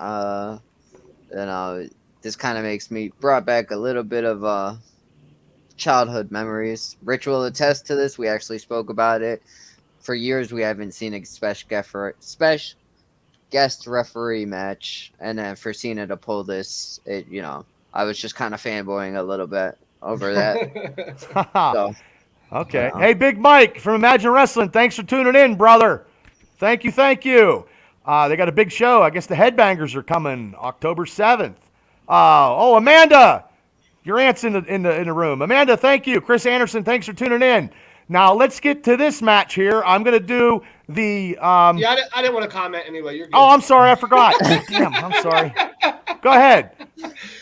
Speaker 7: kind of brought back a little bit of childhood memories. Rich will attest to this. We actually spoke about it. For years, we haven't seen a special guest referee match, and then for Cena to pull this, I was just kind of fanboying a little bit over that. So,
Speaker 1: okay. Hey, Big Mike from Imagine Wrestling. Thanks for tuning in, brother. Thank you. They got a big show. I guess the Headbangers are coming October 7th. Amanda, your aunt's in the room. Amanda, thank you. Chris Anderson, thanks for tuning in. Now let's get to this match here. I'm gonna do the.
Speaker 8: I didn't want to comment anyway. You're good.
Speaker 1: Oh, I'm sorry, I forgot. Damn, I'm sorry. Go ahead.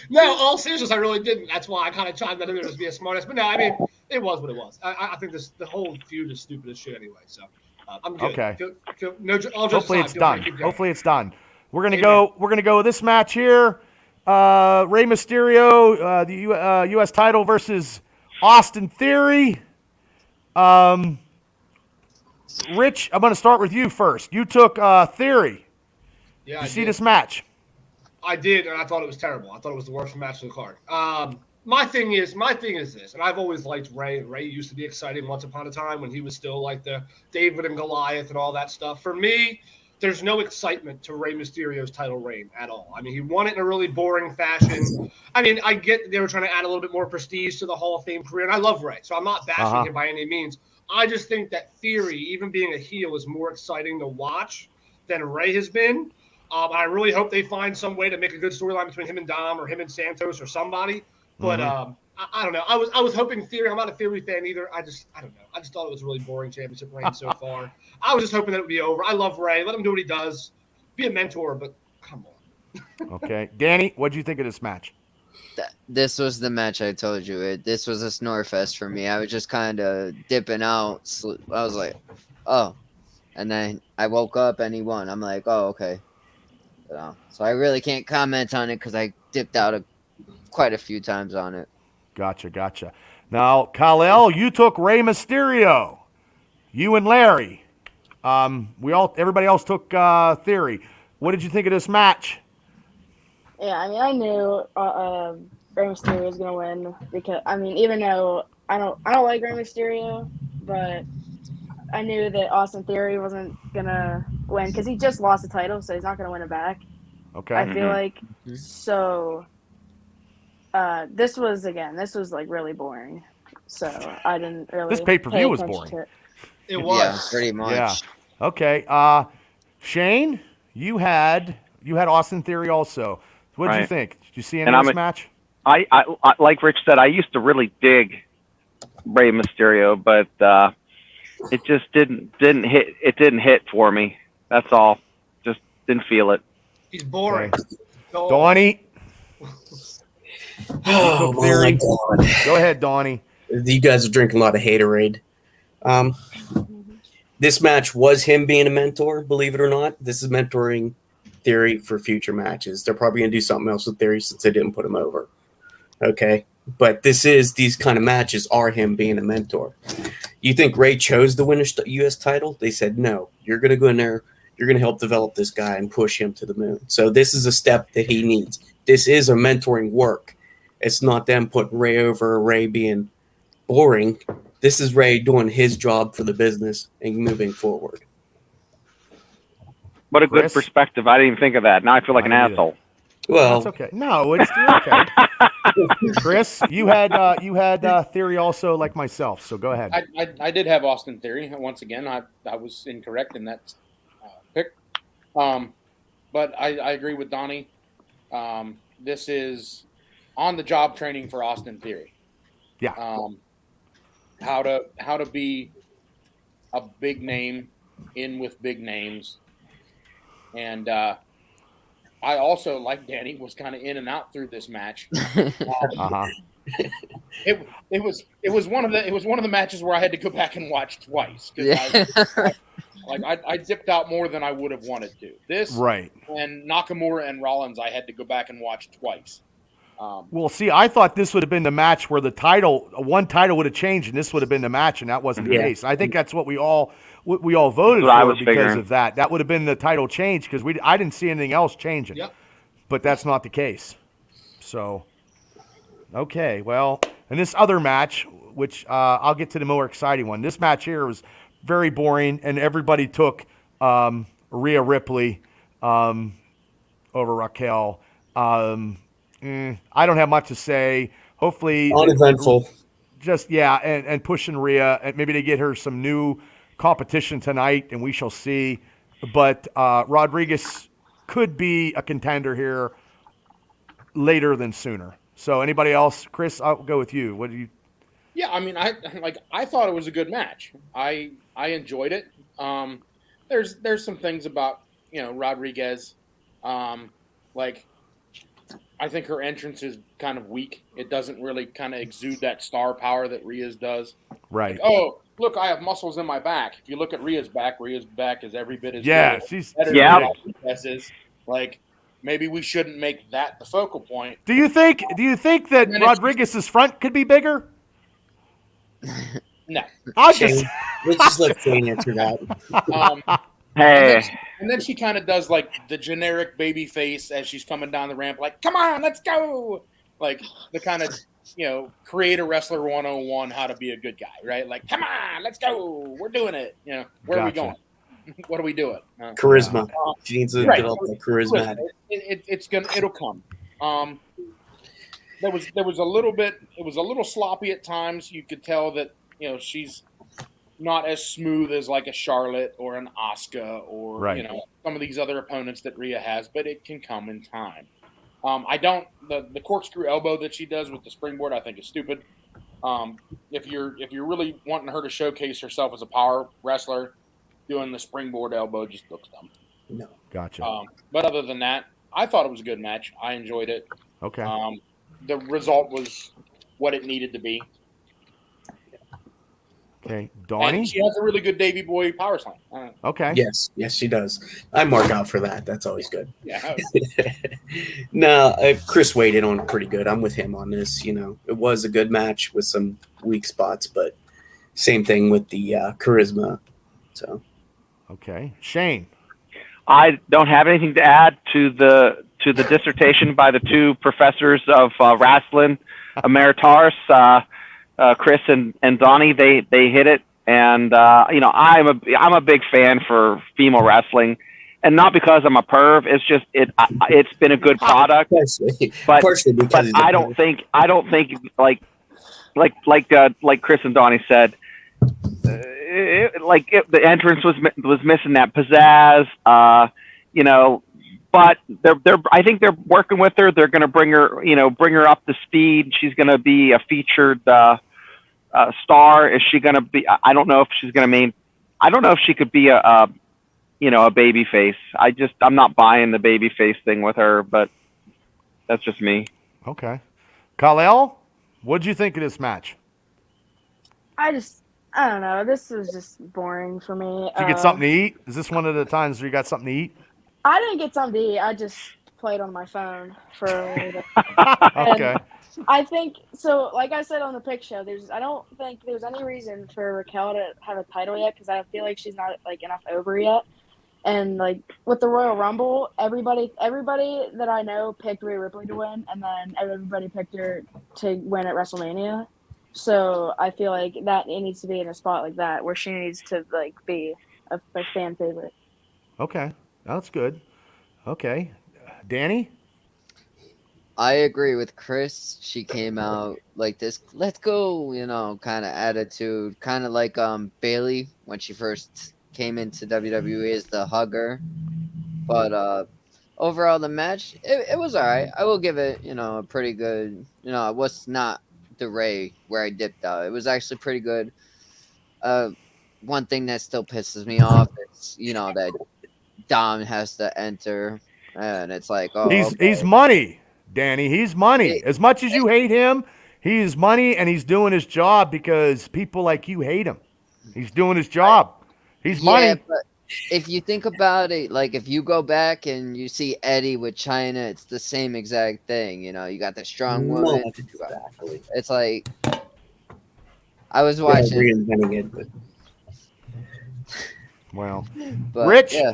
Speaker 8: No, all seriousness, I really didn't. That's why I kind of tried that in there to be a smartass. But no, I mean, it was what it was. I think the whole feud is stupid as shit anyway. So I'm good.
Speaker 1: Okay.
Speaker 8: Hopefully
Speaker 1: it's done. We're gonna go. We're gonna go with this match here. Rey Mysterio, the U.S. title versus Austin Theory. Rich, I'm going to start with you first. You took Theory.
Speaker 8: Yeah,
Speaker 1: Did you see this match?
Speaker 8: I did, and I thought it was terrible. I thought it was the worst match of the card. My thing is this, and I've always liked Rey. Rey used to be exciting once upon a time when he was still like the David and Goliath and all that stuff. For me, there's no excitement to Rey Mysterio's title reign at all. I mean, he won it in a really boring fashion. I mean, I get they were trying to add a little bit more prestige to the Hall of Fame career, and I love Rey, so I'm not bashing him by any means. I just think that Theory, even being a heel, is more exciting to watch than Rey has been. I really hope they find some way to make a good storyline between him and Dom or him and Santos or somebody. But I don't know. I was hoping Theory. I'm not a Theory fan either. I don't know. I just thought it was a really boring championship reign so far. I was just hoping that it would be over. I love Rey. Let him do what he does. Be a mentor, but come on.
Speaker 1: Okay, Danny, what do you think of this match?
Speaker 7: This was the match I told you. This was a snore fest for me. I was just kind of dipping out. I was like, oh. And then I woke up and he won. I'm like, oh, okay. So I really can't comment on it because I dipped out quite a few times on it.
Speaker 1: Gotcha. Now, Kal-El, you took Rey Mysterio. You and Larry. Everybody else took Theory. What did you think of this match?
Speaker 6: Yeah, I mean, I knew Rey Mysterio was gonna win because even though I don't like Rey Mysterio, but I knew that Austin Theory wasn't gonna win because he just lost the title, so he's not gonna win it back.
Speaker 1: Okay.
Speaker 6: I feel like so. This was like really boring, so I didn't really.
Speaker 1: This pay-per-view was boring.
Speaker 8: It was.
Speaker 7: Yeah, pretty much.
Speaker 1: Yeah. Okay. Shane, you had Austin Theory also. What did you
Speaker 5: Right.
Speaker 1: think? Did you see any
Speaker 5: And
Speaker 1: of this match?
Speaker 5: I like Rich said, I used to really dig Rey Mysterio, but it just didn't hit. It didn't hit for me. That's all. Just didn't feel it.
Speaker 8: He's boring.
Speaker 1: Donnie.
Speaker 3: Oh my
Speaker 1: Theory.
Speaker 3: God!
Speaker 1: Go ahead, Donnie.
Speaker 3: You guys are drinking a lot of haterade. This match was him being a mentor, believe it or not. This is mentoring Theory for future matches. They're probably going to do something else with Theory since they didn't put him over. Okay? But these kind of matches are him being a mentor. You think Ray chose to win a U.S. title? They said, no, you're going to go in there. You're going to help develop this guy and push him to the moon. So this is a step that he needs. This is a mentoring work. It's not them putting Ray over, Ray being boring. This is Ray doing his job for the business and moving forward.
Speaker 5: What a good
Speaker 1: Chris?
Speaker 5: perspective. I didn't even think of that. Now I feel like an
Speaker 1: I didn't
Speaker 5: asshole.
Speaker 3: Well,
Speaker 1: That's okay. No, you're okay. Chris, you had Theory also like myself, so go ahead.
Speaker 2: I did have Austin Theory. Once again, I was incorrect in that pick. But I agree with Donnie. This is on-the-job training for Austin Theory.
Speaker 1: Yeah.
Speaker 2: How to be a big name in with big names. And I also, like Danny, was kind of in and out through this match. It was one of the matches where I had to go back and watch twice because I dipped out more than I would have wanted to. This
Speaker 1: Right.
Speaker 2: And Nakamura and Rollins, I had to go back and watch twice.
Speaker 1: Well, see, I thought this would have been the match where one title would have changed, and this would have been the match, and that wasn't the case. I think that's what we all voted for because of that. That would have been the title change because I didn't see anything else changing.
Speaker 8: Yep.
Speaker 1: But that's not the case. So, okay, well, and this other match, which I'll get to the more exciting one. This match here was very boring, and everybody took Rhea Ripley over Raquel. I don't have much to say. Hopefully,
Speaker 3: uneventful.
Speaker 1: Just and pushing Rhea, and maybe they get her some new competition tonight, and we shall see. But Rodriguez could be a contender here later than sooner. So, anybody else? Chris, I'll go with you. What do you?
Speaker 2: Yeah, I mean, I thought it was a good match. I enjoyed it. There's some things about Rodriguez, I think her entrance is kind of weak. It doesn't really kind of exude that star power that Rhea's does.
Speaker 1: Right.
Speaker 2: Oh, look, I have muscles in my back. If you look at Rhea's back is every bit as good.
Speaker 1: She's
Speaker 2: better than Rodriguez is. Maybe we shouldn't make that the focal point.
Speaker 1: Do you think that Rodriguez's front could be bigger?
Speaker 2: No.
Speaker 3: Let's just let Shane answer that.
Speaker 5: Hey.
Speaker 2: And then she kind of does the generic baby face as she's coming down the ramp, come on, let's go. The kind of, create a wrestler 101, how to be a good guy, right? Come on, let's go. We're doing it. Where are we going? What are we doing?
Speaker 3: Charisma. She needs to develop the charisma.
Speaker 2: It'll come. There was a little bit. It was a little sloppy at times. You could tell that she's not as smooth as a Charlotte or an Asuka or some of these other opponents that Rhea has, but it can come in time. The corkscrew elbow that she does with the springboard I think is stupid. If you're really wanting her to showcase herself as a power wrestler, doing the springboard elbow just looks dumb.
Speaker 3: No,
Speaker 1: gotcha.
Speaker 2: But other than that, I thought it was a good match. I enjoyed it.
Speaker 1: Okay.
Speaker 2: The result was what it needed to be.
Speaker 1: Okay, Donnie?
Speaker 2: And she has a really good Davey Boy power slam.
Speaker 1: Okay.
Speaker 3: Yes, she does. I mark out for that. That's always good.
Speaker 2: Yeah.
Speaker 3: No, Chris weighed in on it pretty good. I'm with him on this. It was a good match with some weak spots, but same thing with the charisma. So.
Speaker 1: Okay, Shane.
Speaker 5: I don't have anything to add to the dissertation by the two professors of wrestling, emeritus. Chris and Donnie, they hit it, and I'm a big fan for female wrestling, and not because I'm a perv. It's just it's been a good product, but I don't think like Chris and Donnie said, the entrance was missing that pizzazz. but I think they're working with her. They're going to bring her up to speed. She's going to be a featured star. Is she going to be? I don't know if she's going to I don't know if she could be a baby face. I'm not buying the baby face thing with her, but that's just me.
Speaker 1: Okay. Kal-El, what'd you think of this match?
Speaker 6: I don't know. This was just boring for me.
Speaker 1: Did you get something to eat? Is this one of the times where you got something to eat?
Speaker 6: I didn't get something to eat. I just played on my phone for a little bit.
Speaker 1: Okay.
Speaker 6: I think so. Like I said on the pick show, I don't think there's any reason for Raquel to have a title yet because I feel like she's not like enough over yet. And like with the Royal Rumble, everybody that I know picked Rhea Ripley to win, and then everybody picked her to win at WrestleMania. So I feel like that it needs to be in a spot like that where she needs to like be a fan favorite.
Speaker 1: Okay, that's good. Okay, Danny.
Speaker 7: I agree with Chris. She came out like this, let's go, kind of attitude, kind of like Bailey when she first came into WWE as the hugger. But overall, the match it was all right. I will give it, a pretty good. It was not the Ray where I dipped out. It was actually pretty good. One thing that still pisses me off is that Dom has to enter, and it's like, oh,
Speaker 1: he's money. Danny, he's money. As much as you hate him, he is money, and he's doing his job because people like you hate him. He's doing his job. He's money.
Speaker 7: But if you think about it, like if you go back and you see Eddie with China, it's the same exact thing. You got the strong woman.
Speaker 3: Not exactly.
Speaker 7: It's like I was watching.
Speaker 1: Well,
Speaker 7: But,
Speaker 1: Rich,
Speaker 7: yeah.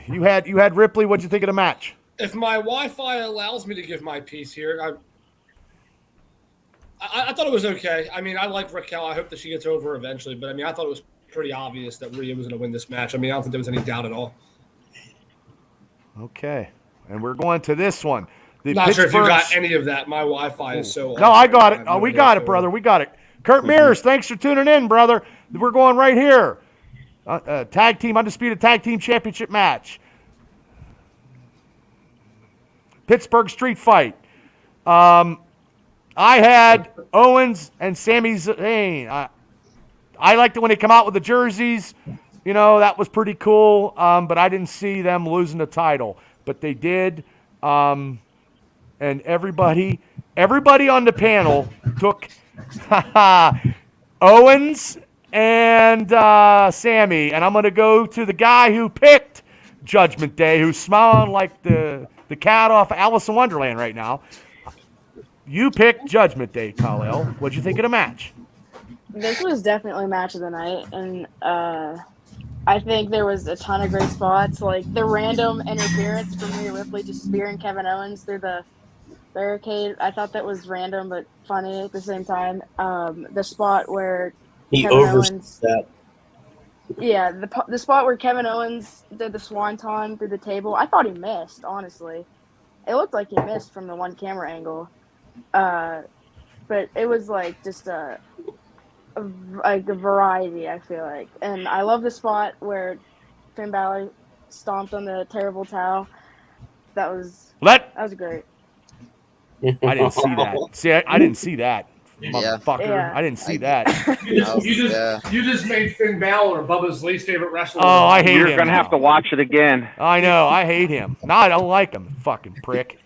Speaker 1: you had Ripley. What'd you think of the match?
Speaker 8: If my Wi-Fi allows me to give my piece here, I thought it was okay. I mean, I like Raquel. I hope that she gets over eventually. But, I mean, I thought it was pretty obvious that Rhea was going to win this match. I mean, I don't think there was any doubt at all.
Speaker 1: Okay. And we're going to this one.
Speaker 8: Not sure if you got any of that. My Wi-Fi is so
Speaker 1: No, I got it. Oh, we got it, brother. We got it. Kurt Mears, thanks for tuning in, brother. We're going right here. Undisputed tag team championship match. Pittsburgh Street Fight. I had Owens and Sami Zayn. I liked it when they come out with the jerseys. That was pretty cool. But I didn't see them losing the title. But they did. And everybody on the panel took Owens and Sammy. And I'm going to go to the guy who picked Judgment Day, who's smiling like the cat off Alice in Wonderland right now. You picked Judgment Day, Kal-El. What'd you think of the match?
Speaker 6: This was definitely match of the night, and I think there was a ton of great spots, like the random interference from Rhea Ripley just spearing Kevin Owens through the barricade. I thought that was random but funny at the same time. The spot where Kevin Owens,
Speaker 3: that.
Speaker 6: Yeah, the spot where Kevin Owens did the swanton through the table, I thought he missed, honestly. It looked like he missed from the one camera angle. But it was like just a variety, I feel like. And I love the spot where Finn Balor stomped on the terrible towel. That was great.
Speaker 1: I didn't see that. See, I didn't see that. Motherfucker.
Speaker 6: Yeah.
Speaker 1: I didn't see that.
Speaker 8: You just made Finn Balor Bubba's least favorite wrestler.
Speaker 1: Oh, I hate him.
Speaker 5: You're going to have to watch it again.
Speaker 1: I know. I hate him. No, I don't like him. Fucking prick.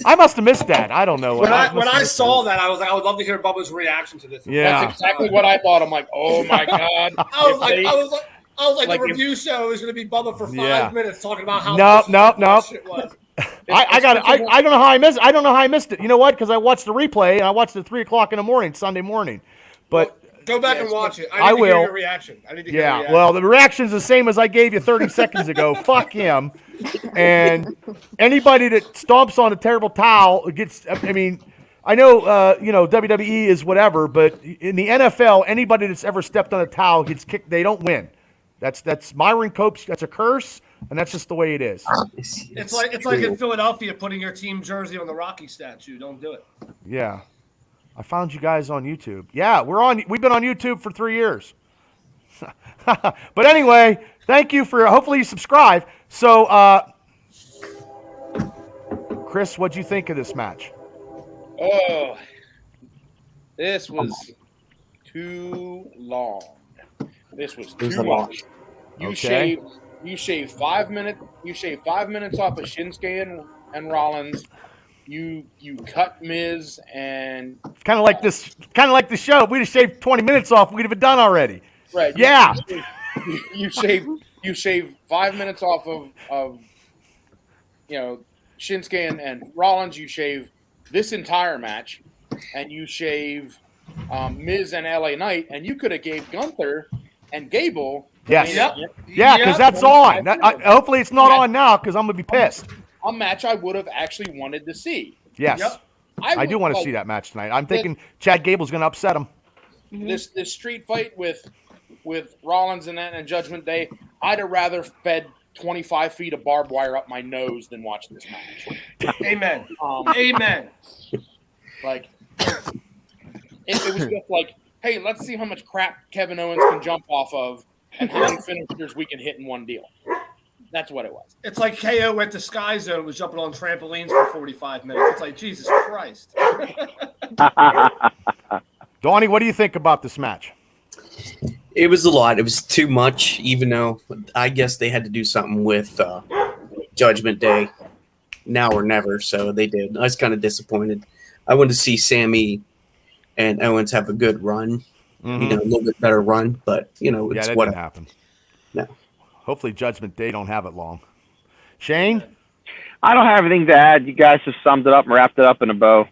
Speaker 1: I must have missed that. I don't know.
Speaker 8: When I saw that, I was like, I would love to hear Bubba's reaction to this.
Speaker 1: Yeah.
Speaker 2: That's exactly what I thought. I'm like, oh my God.
Speaker 8: I was like, the review show is going to be Bubba for 5 minutes talking about how
Speaker 1: no.
Speaker 8: shit was.
Speaker 1: I got it. I don't know how I missed it. I don't know how I missed it. You know what? Because I watched the replay and I watched it at 3:00 in the morning, Sunday morning. But
Speaker 8: go back and watch it.
Speaker 1: I
Speaker 8: need to
Speaker 1: will.
Speaker 8: hear your reaction. I need to hear your reaction.
Speaker 1: Well, the reaction's the same as I gave you 30 seconds ago. Fuck him. And anybody that stomps on a terrible towel gets. I mean, I know WWE is whatever, but in the NFL, anybody that's ever stepped on a towel gets kicked. They don't win. That's Myron Cope's. That's a curse. And that's just the way it is.
Speaker 8: It's like in Philadelphia putting your team jersey on the Rocky statue. Don't do it.
Speaker 1: Yeah. I found you guys on YouTube. Yeah, we've been on YouTube for 3 years. But anyway, thank you for hopefully you subscribe. So, Chris, what'd you think of this match?
Speaker 2: Oh, this was too long. This was too much. You shave 5 minutes. You shave 5 minutes off of Shinsuke and Rollins. You cut Miz and
Speaker 1: It's kind of like this. Kind of like the show. If we'd have shaved 20 minutes off, we'd have been done already.
Speaker 2: right.
Speaker 1: Yeah.
Speaker 2: You shave 5 minutes off of Shinsuke and Rollins. You shave this entire match, and you shave Miz and LA Knight, and you could have gave Gunther and Gable.
Speaker 1: Yes.
Speaker 8: Yep.
Speaker 1: Yeah, because that's on. Hopefully, it's not on now because I'm gonna be pissed.
Speaker 2: A match I would have actually wanted to see.
Speaker 1: Yes.
Speaker 8: Yep.
Speaker 1: I do want to see that match tonight. I'm thinking Chad Gable's gonna upset him.
Speaker 2: This street fight with Rollins and Judgment Day, I'd have rather fed 25 feet of barbed wire up my nose than watch this match.
Speaker 8: Amen. Amen.
Speaker 2: Like it was just like, hey, let's see how much crap Kevin Owens can jump off of and how many finishers we can hit in one deal. That's what it was.
Speaker 8: It's like KO went to Sky Zone, was jumping on trampolines for 45 minutes. It's like, Jesus Christ.
Speaker 1: Donnie, what do you think about this match?
Speaker 3: It was a lot. It was too much, even though I guess they had to do something with Judgment Day, now or never, so they did. I was kind of disappointed. I wanted to see Sammy and Owens have a good run, a little bit better run, but, it's
Speaker 1: that
Speaker 3: what
Speaker 1: didn't happen.
Speaker 3: No.
Speaker 1: Hopefully Judgment Day don't have it long. Shane?
Speaker 5: I don't have anything to add. You guys just summed it up and wrapped it up in a bow.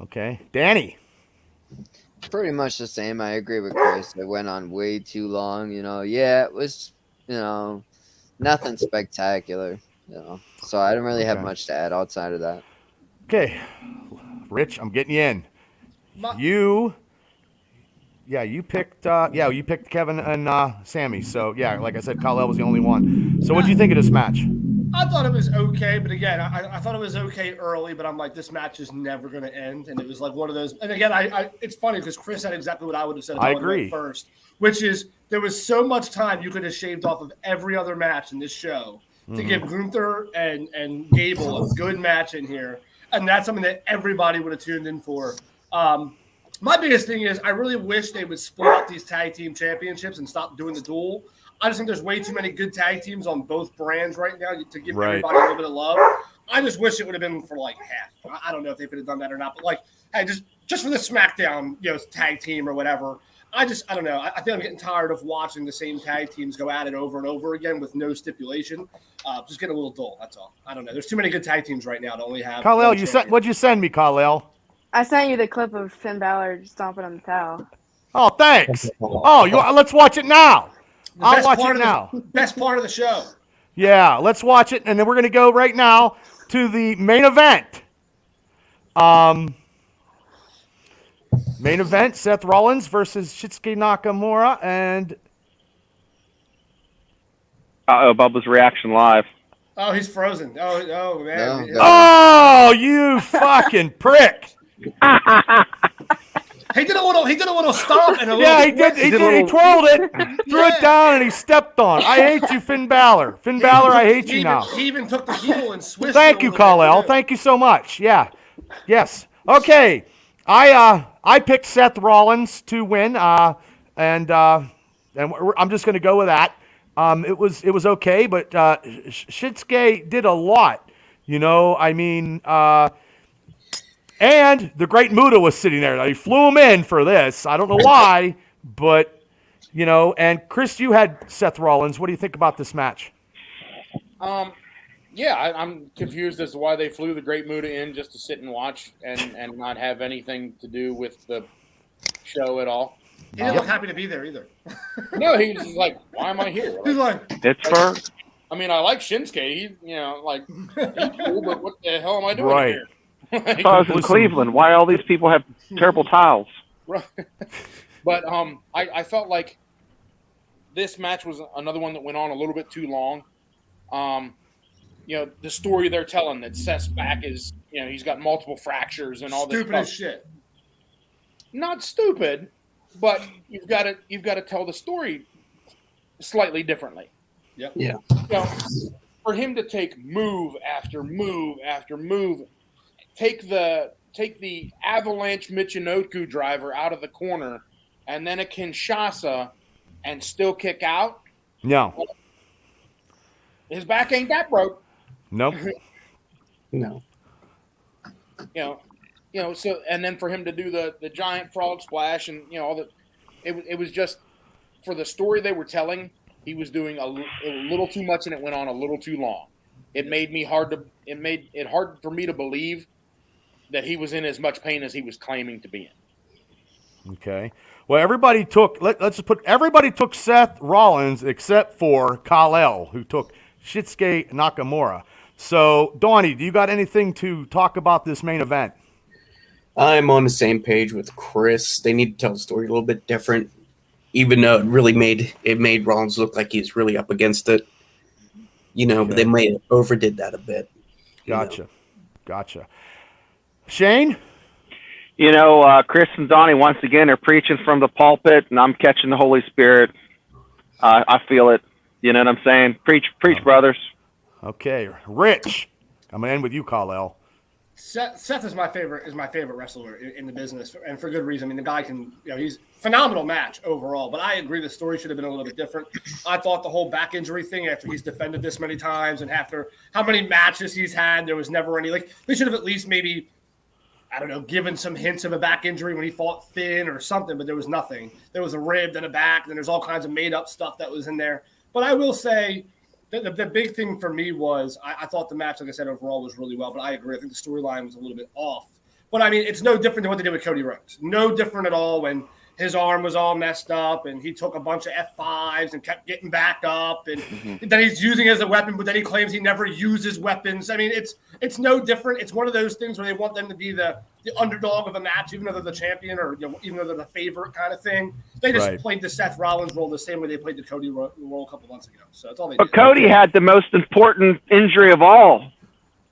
Speaker 1: Okay. Danny?
Speaker 7: Pretty much the same. I agree with Chris. It went on way too long. Yeah, it was, nothing spectacular. So I don't really have much to add outside of that.
Speaker 1: Okay. Rich, I'm getting you in. You picked you picked Kevin and Sammy. So yeah, like I said, Kyle was the only one. So what do you think of this match?
Speaker 8: I thought it was okay, but again, I thought it was okay early, but I'm like, this match is never going to end, and it was like one of those. And again, it's funny because Chris said exactly what I would have said if I agree first, which is there was so much time you could have shaved off of every other match in this show to give Gunther and Gable a good match in here, and that's something that everybody would have tuned in for. My biggest thing is I really wish they would split up these tag team championships and stop doing the duel. I just think there's way too many good tag teams on both brands right now to give everybody a little bit of love. I just wish it would have been for like half. I don't know if they could have done that or not, but like, hey, just for the SmackDown, tag team or whatever. I don't know. I think I'm getting tired of watching the same tag teams go at it over and over again with no stipulation. Just getting a little dull. That's all. I don't know. There's too many good tag teams right now to only have.
Speaker 1: Kyle, what'd you send me, Kyle?
Speaker 6: I sent you the clip of Finn Balor stomping on the towel.
Speaker 1: Oh, thanks. Let's watch it now. I'll watch it now.
Speaker 8: Best part of the show.
Speaker 1: Yeah, let's watch it, and then we're going to go right now to the main event. Main event, Seth Rollins versus Shinsuke Nakamura, and...
Speaker 5: Bubba's reaction live.
Speaker 8: Oh, he's frozen. Oh man.
Speaker 7: No.
Speaker 1: Oh, you fucking prick.
Speaker 8: He did a little stomp and a little.
Speaker 1: Yeah, he did. He twirled it, threw it down, and he stepped on. I hate you, Finn Balor. Finn Balor, I hate you now.
Speaker 8: He even took the heel and switched.
Speaker 1: Thank you, Kal-El. Thank you so much. Yeah. Yes. Okay. I picked Seth Rollins to win, and I'm just going to go with that. It was okay, but Shinsuke did a lot. And the Great Muta was sitting there. Now, he flew him in for this. I don't know why, but, and Chris, you had Seth Rollins. What do you think about this match?
Speaker 2: Yeah, I'm confused as to why they flew the Great Muta in just to sit and watch and not have anything to do with the show at all.
Speaker 8: He didn't look happy to be there either.
Speaker 2: No, he was just like, why am I here?
Speaker 8: He's like,
Speaker 5: Pittsburgh.
Speaker 2: I mean, I like Shinsuke. He's cool, but what the hell am I doing here?
Speaker 5: I was in Cleveland. Why all these people have terrible towels?
Speaker 2: Right. But I felt like this match was another one that went on a little bit too long. The story they're telling that Seth's back is, he's got multiple fractures and all this
Speaker 8: stupid as shit.
Speaker 2: Not stupid, but you've got to tell the story slightly differently.
Speaker 8: Yep.
Speaker 3: Yeah.
Speaker 2: for him to take move after move after move, take the Avalanche Michinoku driver out of the corner, and then a Kinshasa, and still kick out.
Speaker 1: No.
Speaker 2: His back ain't that broke.
Speaker 1: Nope.
Speaker 3: No.
Speaker 2: So and then for him to do the giant frog splash and all that, it was just for the story they were telling. He was doing a little too much, and it went on a little too long. It made it hard for me to believe that he was in as much pain as he was claiming to be in.
Speaker 1: Okay. Well, everybody took Seth Rollins except for Kal-El, who took Shinsuke Nakamura. So, Donnie, do you got anything to talk about this main event?
Speaker 3: I'm on the same page with Chris. They need to tell the story a little bit different, even though it made Rollins look like he's really up against it. But they may have overdid that a bit.
Speaker 1: Gotcha. Shane?
Speaker 5: Chris and Donnie once again are preaching from the pulpit, and I'm catching the Holy Spirit. I feel it. You know what I'm saying? Preach, brothers.
Speaker 1: Okay, Rich. I'm gonna end with you, Kal-El.
Speaker 10: Seth is my favorite wrestler in the business, and for good reason. I mean, the guy can, he's phenomenal match overall. But I agree the story should have been a little bit different. I thought the whole back injury thing, after he's defended this many times and after how many matches he's had, there was never any they should have at least maybe, I don't know, given some hints of a back injury when he fought Finn or something. But there was nothing. There was a rib and a back, and there's all kinds of made up stuff that was in there. But I will say, the big thing for me was I thought the match, like I said, overall was really well. But I agree. I think the storyline was a little bit off. But, I mean, it's no different than what they did with Cody Rhodes. No different at all when his arm was all messed up and he took a bunch of F5s and kept getting back up. And then he's using it as a weapon, but then he claims he never uses weapons. I mean, it's no different. It's one of those things where they want them to be the underdog of a match, even though they're the champion or even though they're the favorite kind of thing. They just played the Seth Rollins role the same way they played the Cody role a couple months ago. So that's all they did.
Speaker 5: But Cody had the most important injury of all.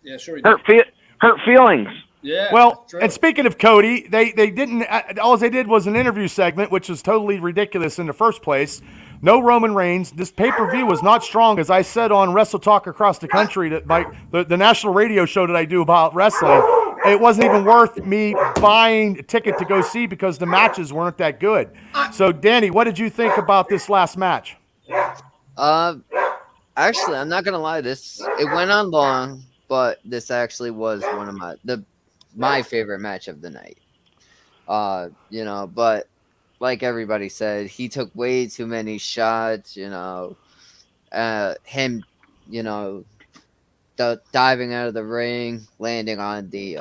Speaker 10: Yeah, sure he did.
Speaker 5: Hurt feelings.
Speaker 10: Yeah.
Speaker 1: Well, and speaking of Cody, they didn't. All they did was an interview segment, which was totally ridiculous in the first place. No Roman Reigns. This pay-per-view was not strong, as I said on Wrestle Talk Across the Country, that the national radio show that I do about wrestling. It wasn't even worth me buying a ticket to go see because the matches weren't that good. So, Danny, what did you think about this last match?
Speaker 7: Actually, I'm not gonna lie. It went on long, but this actually was one of my favorite match of the night. But like everybody said, he took way too many shots. Him, diving out of the ring, landing on the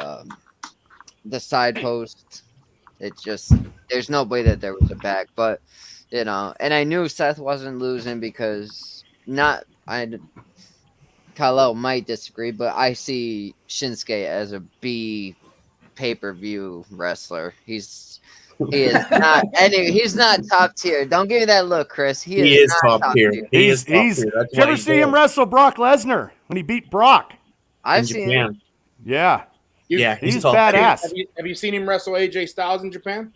Speaker 7: side post. It's just there's no way that there was a back, but and I knew Seth wasn't losing because Kal-El might disagree, but I see Shinsuke as a B pay-per-view wrestler. He is not he's not top tier. Don't give me that look, Chris. He is not top tier.
Speaker 3: He is top tier.
Speaker 1: Did you ever see him wrestle Brock Lesnar when he beat Brock?
Speaker 7: I've seen him.
Speaker 1: Yeah.
Speaker 3: He's
Speaker 1: badass.
Speaker 2: Have you seen him wrestle AJ Styles in Japan?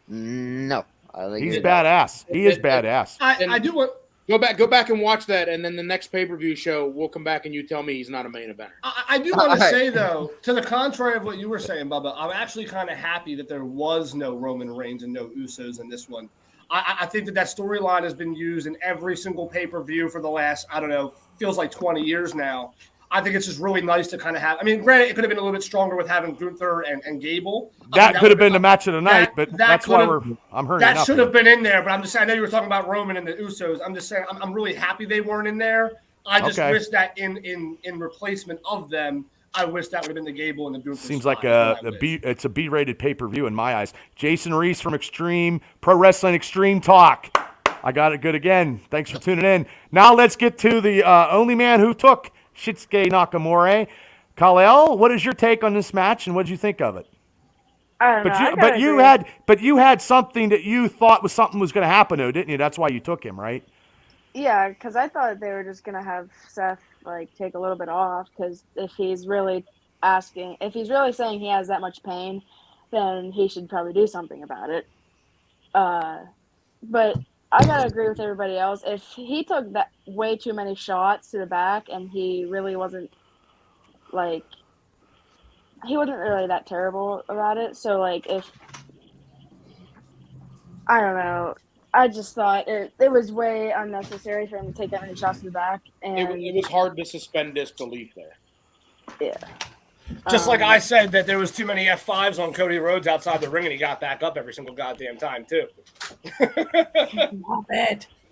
Speaker 7: No.
Speaker 1: He's badass. He is badass.
Speaker 10: I do want.
Speaker 2: Go back and watch that, and then the next pay-per-view show, we'll come back and you tell me he's not a main eventer.
Speaker 10: I do want to say, though, to the contrary of what you were saying, Bubba, I'm actually kind of happy that there was no Roman Reigns and no Usos in this one. I think that storyline has been used in every single pay-per-view for the last, I don't know, feels like 20 years now. I think it's just really nice to kind of have. I mean, granted, it could have been a little bit stronger with having Gunther and Gable.
Speaker 1: That could have been the match of the night, but that's why I'm hurting.
Speaker 10: That should have been in there, but I'm just saying. I know you were talking about Roman and the Usos. I'm just saying I'm really happy they weren't in there. I just wish that in replacement of them, I wish that would have been the Gable and the Gunther.
Speaker 1: Seems like it's a B-rated pay-per-view in my eyes. Jason Reese from Extreme Pro Wrestling Extreme Talk. I got it good again. Thanks for tuning in. Now let's get to the only man who took Shinsuke Nakamura. Kal-El, what is your take on this match, and what did you think of it?
Speaker 6: I don't know.
Speaker 1: But you had something that you thought was something was going to happen, though, didn't you? That's why you took him, right?
Speaker 6: Yeah, because I thought they were just gonna have Seth take a little bit off. Because if he's really saying he has that much pain, then he should probably do something about it. But I gotta agree with everybody else. If he took that way too many shots to the back, and he really wasn't like he wasn't really that terrible about it. So like if I don't know, I just thought it was way unnecessary for him to take that many shots to the back, and
Speaker 2: It was hard to suspend disbelief there.
Speaker 6: yeah.
Speaker 10: Just like I said that there was too many F5s on Cody Rhodes outside the ring, and he got back up every single goddamn time too.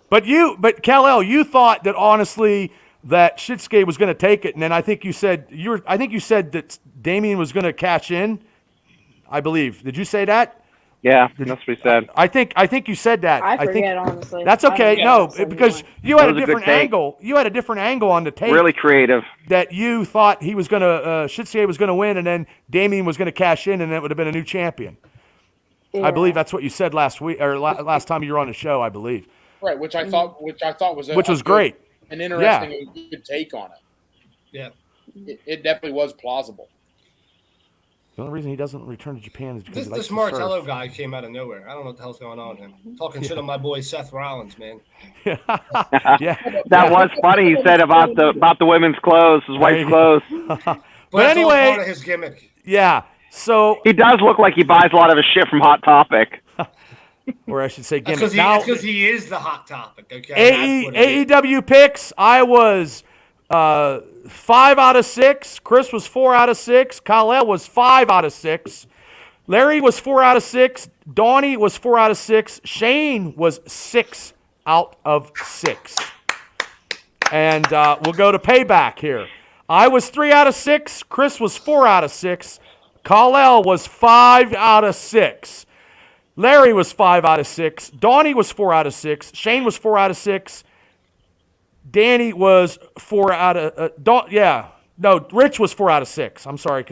Speaker 1: But Kal-El, you thought that honestly that Shinsuke was going to take it, and then I think you said that Damien was going to cash in. I believe. Did you say that?
Speaker 5: Yeah, that's what he said.
Speaker 1: I think you said that.
Speaker 6: I forget,
Speaker 1: think,
Speaker 6: honestly.
Speaker 1: That's okay. No, because you had a
Speaker 5: good
Speaker 1: different
Speaker 5: take.
Speaker 1: angle. You had a different angle on the tape.
Speaker 5: Really creative.
Speaker 1: That you thought he was going to Shinsuke was going to win, and then Damien was going to cash in, and it would have been a new champion.
Speaker 6: Yeah.
Speaker 1: I believe that's what you said last week or last time you were on the show. I believe.
Speaker 2: Right, which I thought was
Speaker 1: great.
Speaker 2: An interesting good take on it.
Speaker 8: Yeah,
Speaker 2: it definitely was plausible.
Speaker 1: The only reason he doesn't return to Japan is because
Speaker 10: This Martello guy came out of nowhere. I don't know what the hell's going on with him. Talking shit on my boy Seth Rollins, man.
Speaker 1: Yeah.
Speaker 5: That was funny. He said about the women's clothes, his wife's clothes.
Speaker 1: But anyway,
Speaker 10: part of his gimmick.
Speaker 1: Yeah. So
Speaker 5: he does look like he buys a lot of his shit from Hot Topic.
Speaker 1: Or I should say gimmick.
Speaker 10: Because he is the hot topic. Okay.
Speaker 1: AEW picks. I was 5 out of 6. Chris was 4 out of 6. Kal-El was 5 out of 6. Larry was 4 out of 6. Donnie was 4 out of 6. Shane was 6 out of 6. And we'll go to Payback here. I was 3 out of 6. Chris was 4 out of 6. Kal-El was 5 out of 6. Larry was 5 out of 6. Donnie was 4 out of 6. Shane was 4 out of 6. Danny was 4 out of Rich was 4 out of 6. I'm sorry,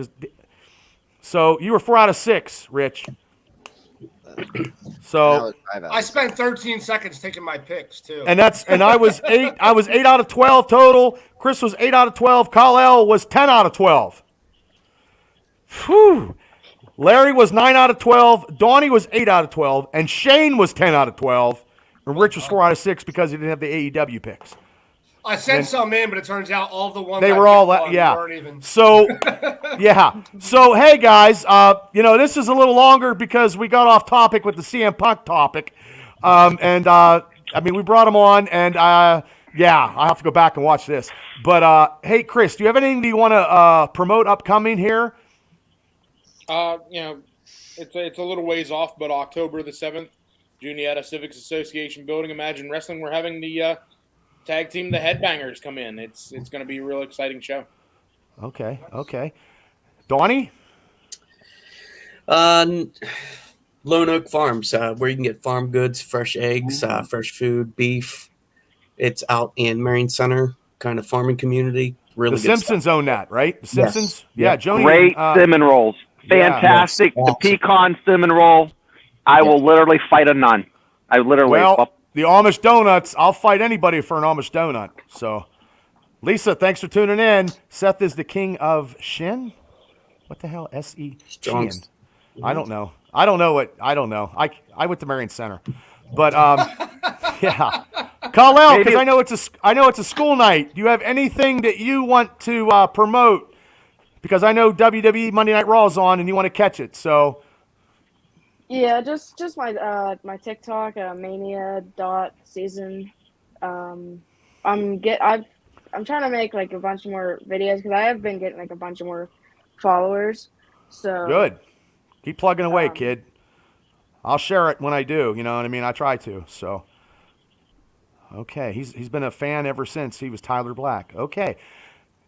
Speaker 1: so you were 4 out of 6, Rich. So
Speaker 10: I spent 13 seconds taking my picks too.
Speaker 1: And I was 8. I was 8 out of 12 total. Chris was 8 out of 12. Kal-El was 10 out of 12. Whew. Larry was 9 out of 12. Donnie was 8 out of 12. And Shane was 10 out of 12. And Rich was 4 out of 6 because he didn't have the AEW picks.
Speaker 10: I sent some in, but it turns out all the ones
Speaker 1: they were all
Speaker 10: weren't even.
Speaker 1: So yeah. So hey guys, this is a little longer because we got off topic with the CM Punk topic, we brought him on, and I have to go back and watch this. But hey, Chris, do you have anything you want to promote upcoming here?
Speaker 2: It's a little ways off, but October the 7th, Juniata Civics Association building, Imagine Wrestling. We're having the tag team, the Headbangers, come in. It's going to be a real exciting show.
Speaker 1: Okay. Donnie?
Speaker 3: Lone Oak Farms, where you can get farm goods, fresh eggs, fresh food, beef. It's out in Marion Center, kind of farming community. Really
Speaker 1: the
Speaker 3: good
Speaker 1: Simpsons
Speaker 3: stuff.
Speaker 1: own that, right? The Simpsons?
Speaker 3: Yes.
Speaker 1: Yeah, Joni.
Speaker 5: Great cinnamon rolls. Fantastic.
Speaker 3: Yes.
Speaker 5: The pecan cinnamon roll. I will literally fight a nun.
Speaker 1: The Amish donuts, I'll fight anybody for an Amish donut. So, Lisa, thanks for tuning in. Seth is the king of Shin? What the hell? S-E? Shin. I don't know. I don't know. I went to Marion Center. But, yeah. Kal-El, because I know it's a school night. Do you have anything that you want to promote? Because I know WWE Monday Night Raw is on and you want to catch it. So,
Speaker 6: yeah, just my TikTok, mania.season. I'm trying to make like a bunch more videos because I have been getting like a bunch of more followers. So
Speaker 1: good. Keep plugging away, kid. I'll share it when I do. You know what I mean? I try to. So, okay, he's been a fan ever since he was Tyler Black. Okay,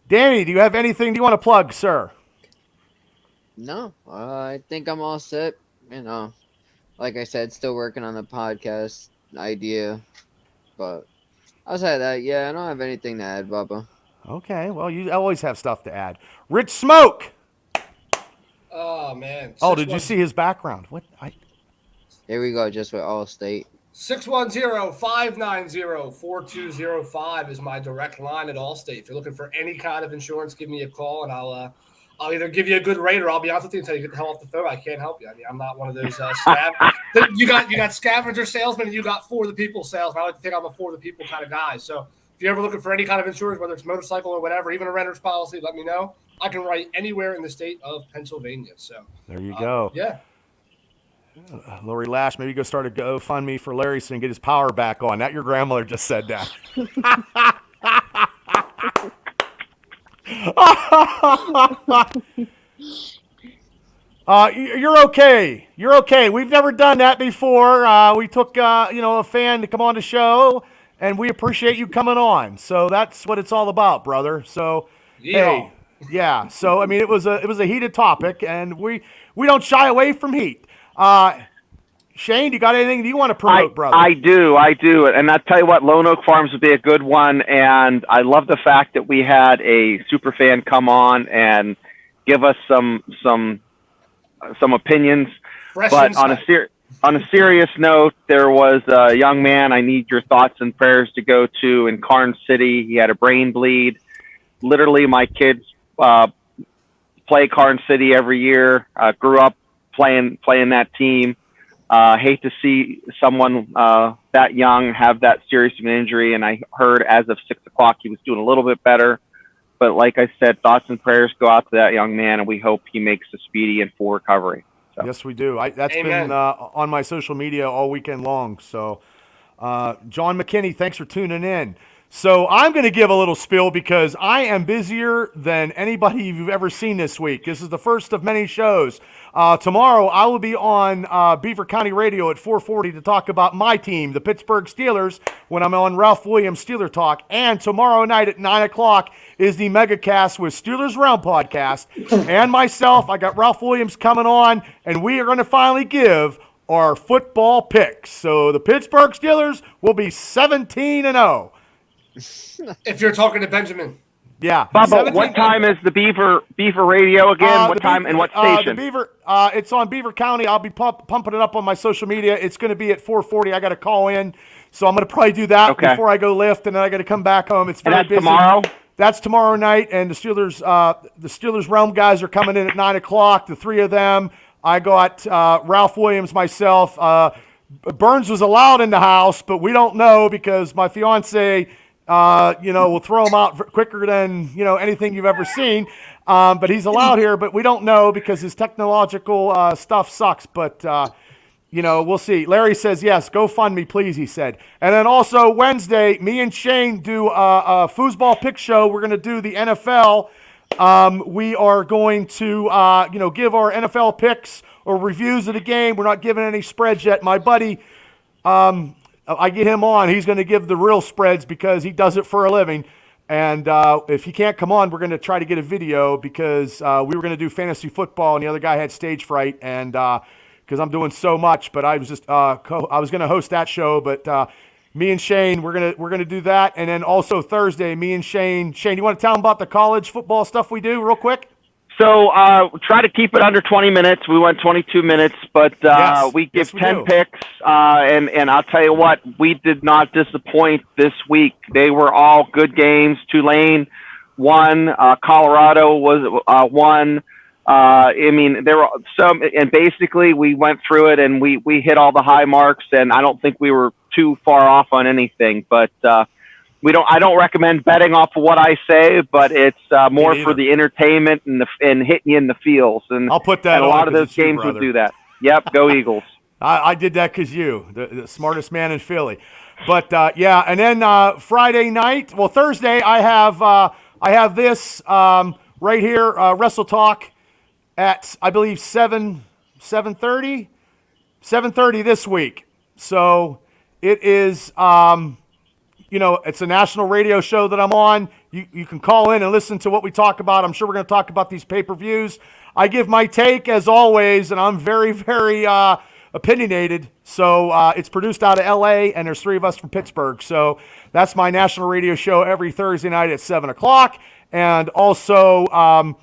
Speaker 1: Danny, do you have anything you want to plug, sir?
Speaker 7: No, I think I'm all set. Like I said, still working on the podcast idea, but outside of that, I don't have anything to add, Bubba.
Speaker 1: Okay, well, you always have stuff to add. Rich Smoke.
Speaker 10: Oh man.
Speaker 1: Did you see his background? What?
Speaker 7: Here we go, just with Allstate.
Speaker 10: 610-590-4205 is my direct line at Allstate. If you're looking for any kind of insurance, give me a call and I'll I'll either give you a good rate or I'll be honest with you and tell you get the hell off the phone. I can't help you. I mean, I'm not one of those you got scavenger salesmen and you got for the people salesman. I like to think I'm a for the people kind of guy. So if you're ever looking for any kind of insurance, whether it's motorcycle or whatever, even a renter's policy, let me know. I can write anywhere in the state of Pennsylvania. So
Speaker 1: there you go.
Speaker 10: Yeah.
Speaker 1: Lori Lash, maybe go start a GoFundMe for Larry so he can get his power back on. That your grandmother just said that. You're okay. You're okay. We've never done that before. We took a fan to come on the show, and we appreciate you coming on. So that's what it's all about, brother. So hey, yeah. So I mean, it was a heated topic, and we don't shy away from heat. Shane, you got anything you want to promote, brother?
Speaker 5: I do. And I'll tell you what, Lone Oak Farms would be a good one. And I love the fact that we had a super fan come on and give us some opinions. But on a serious note, there was a young man I need your thoughts and prayers to go to in Karn City. He had a brain bleed. Literally, my kids play Karn City every year. Grew up playing that team. Hate to see someone that young have that serious of an injury, and I heard as of 6 o'clock he was doing a little bit better. But like I said, thoughts and prayers go out to that young man, and we hope he makes a speedy and full recovery. So.
Speaker 1: Yes, we do. That's Amen. Been on my social media all weekend long. So, John McKinney, thanks for tuning in. So I'm going to give a little spiel because I am busier than anybody you've ever seen this week. This is the first of many shows. Tomorrow I will be on Beaver County Radio at 4:40 to talk about my team, the Pittsburgh Steelers, when I'm on Ralph Williams Steeler Talk. And tomorrow night at 9 o'clock is the Megacast with Steelers Round Podcast. And myself, I got Ralph Williams coming on, and we are going to finally give our football picks. So the Pittsburgh Steelers will be 17-0.
Speaker 10: If you're talking to Benjamin.
Speaker 1: Yeah.
Speaker 5: Bubba, what time is the Beaver Radio again? What time and what station?
Speaker 1: It's on Beaver County. I'll be pumping it up on my social media. It's going to be at 4:40. I got to call in, so I'm going to probably do that before I go lift, and then I got to come back home. It's very busy.
Speaker 5: Tomorrow.
Speaker 1: That's tomorrow night, and the Steelers Realm guys are coming in at 9 o'clock. The three of them. I got Ralph Williams, myself. Burns was allowed in the house, but we don't know because my fiance. We'll throw him out quicker than, anything you've ever seen. But he's allowed here, but we don't know because his technological stuff sucks. But, we'll see. Larry says, yes, go fund me, please, he said. And then also Wednesday, me and Shane do a foosball pick show. We're going to do the NFL. We are going to, give our NFL picks or reviews of the game. We're not giving any spreads yet. My buddy, I get him on. He's going to give the real spreads because he does it for a living. And if he can't come on, we're going to try to get a video because we were going to do fantasy football and the other guy had stage fright. And because I'm doing so much, but I was just I was going to host that show. But me and Shane, we're gonna do that. And then also Thursday, me and Shane. Shane, you want to tell them about the college football stuff we do real quick?
Speaker 5: So try to keep it under 20 minutes. We went 22 minutes, but we give 10 picks. And I'll tell you what, we did not disappoint this week. They were all good games. Tulane won. Colorado was won. There were some, and basically we went through it and we hit all the high marks. And I don't think we were too far off on anything, but I don't recommend betting off of what I say, but it's more for the entertainment and hitting you in the feels. And
Speaker 1: I'll put that.
Speaker 5: And a lot of those games would do that. Yep, go Eagles.
Speaker 1: I did that because the smartest man in Philly. But and then Friday night, Thursday, I have this right here, Wrestle Talk at I believe 7:30 this week. So it is. It's a national radio show that I'm on. You can call in and listen to what we talk about. I'm sure we're going to talk about these pay-per-views. I give my take as always, and I'm very, very opinionated. So it's produced out of L.A., and there's three of us from Pittsburgh. So that's my national radio show every Thursday night at 7 o'clock. And also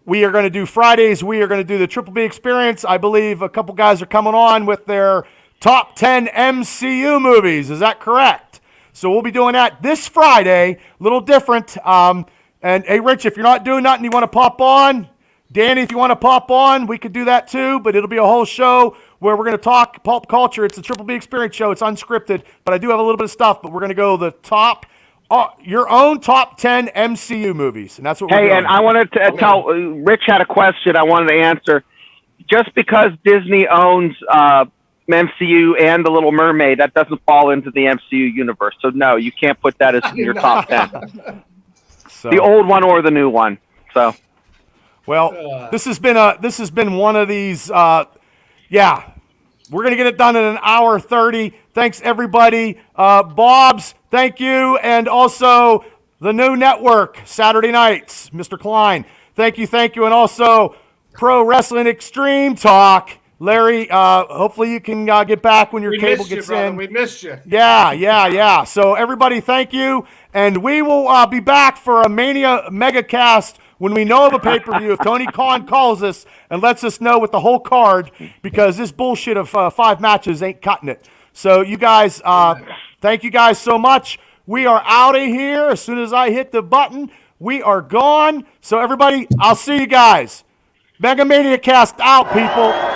Speaker 1: we are going to do Fridays. We are going to do the Triple B Experience. I believe a couple guys are coming on with their top 10 MCU movies. Is that correct? So we'll be doing that this Friday, a little different. And hey, Rich, if you're not doing nothing, you want to pop on. Danny, if you want to pop on, we could do that too. But it'll be a whole show where we're going to talk pulp culture. It's a Triple B Experience show. It's unscripted, but I do have a little bit of stuff. But we're going to go the top, your own top 10 MCU movies, and that's what we're doing.
Speaker 5: Hey, and I wanted to tell Rich had a question I wanted to answer. Just because Disney owns MCU and The Little Mermaid, that doesn't fall into the MCU universe. So no, you can't put that as your top 10.
Speaker 1: So,
Speaker 5: the old one or the new one. So,
Speaker 1: well, this has been one of these. We're gonna get it done in an hour 30. Thanks everybody. Bob's, thank you, and also the new network Saturday nights, Mr. Klein. Thank you, and also Pro Wrestling Extreme Talk. Larry, hopefully you can get back when your cable gets in.
Speaker 10: We missed you.
Speaker 1: Yeah. So everybody, thank you. And we will be back for a Mania Mega Cast when we know of a pay-per-view. If Tony Khan calls us and lets us know with the whole card, because this bullshit of 5 matches ain't cutting it. So you guys, thank you guys so much. We are out of here. As soon as I hit the button, we are gone. So everybody, I'll see you guys. Mega Mania Cast out, people.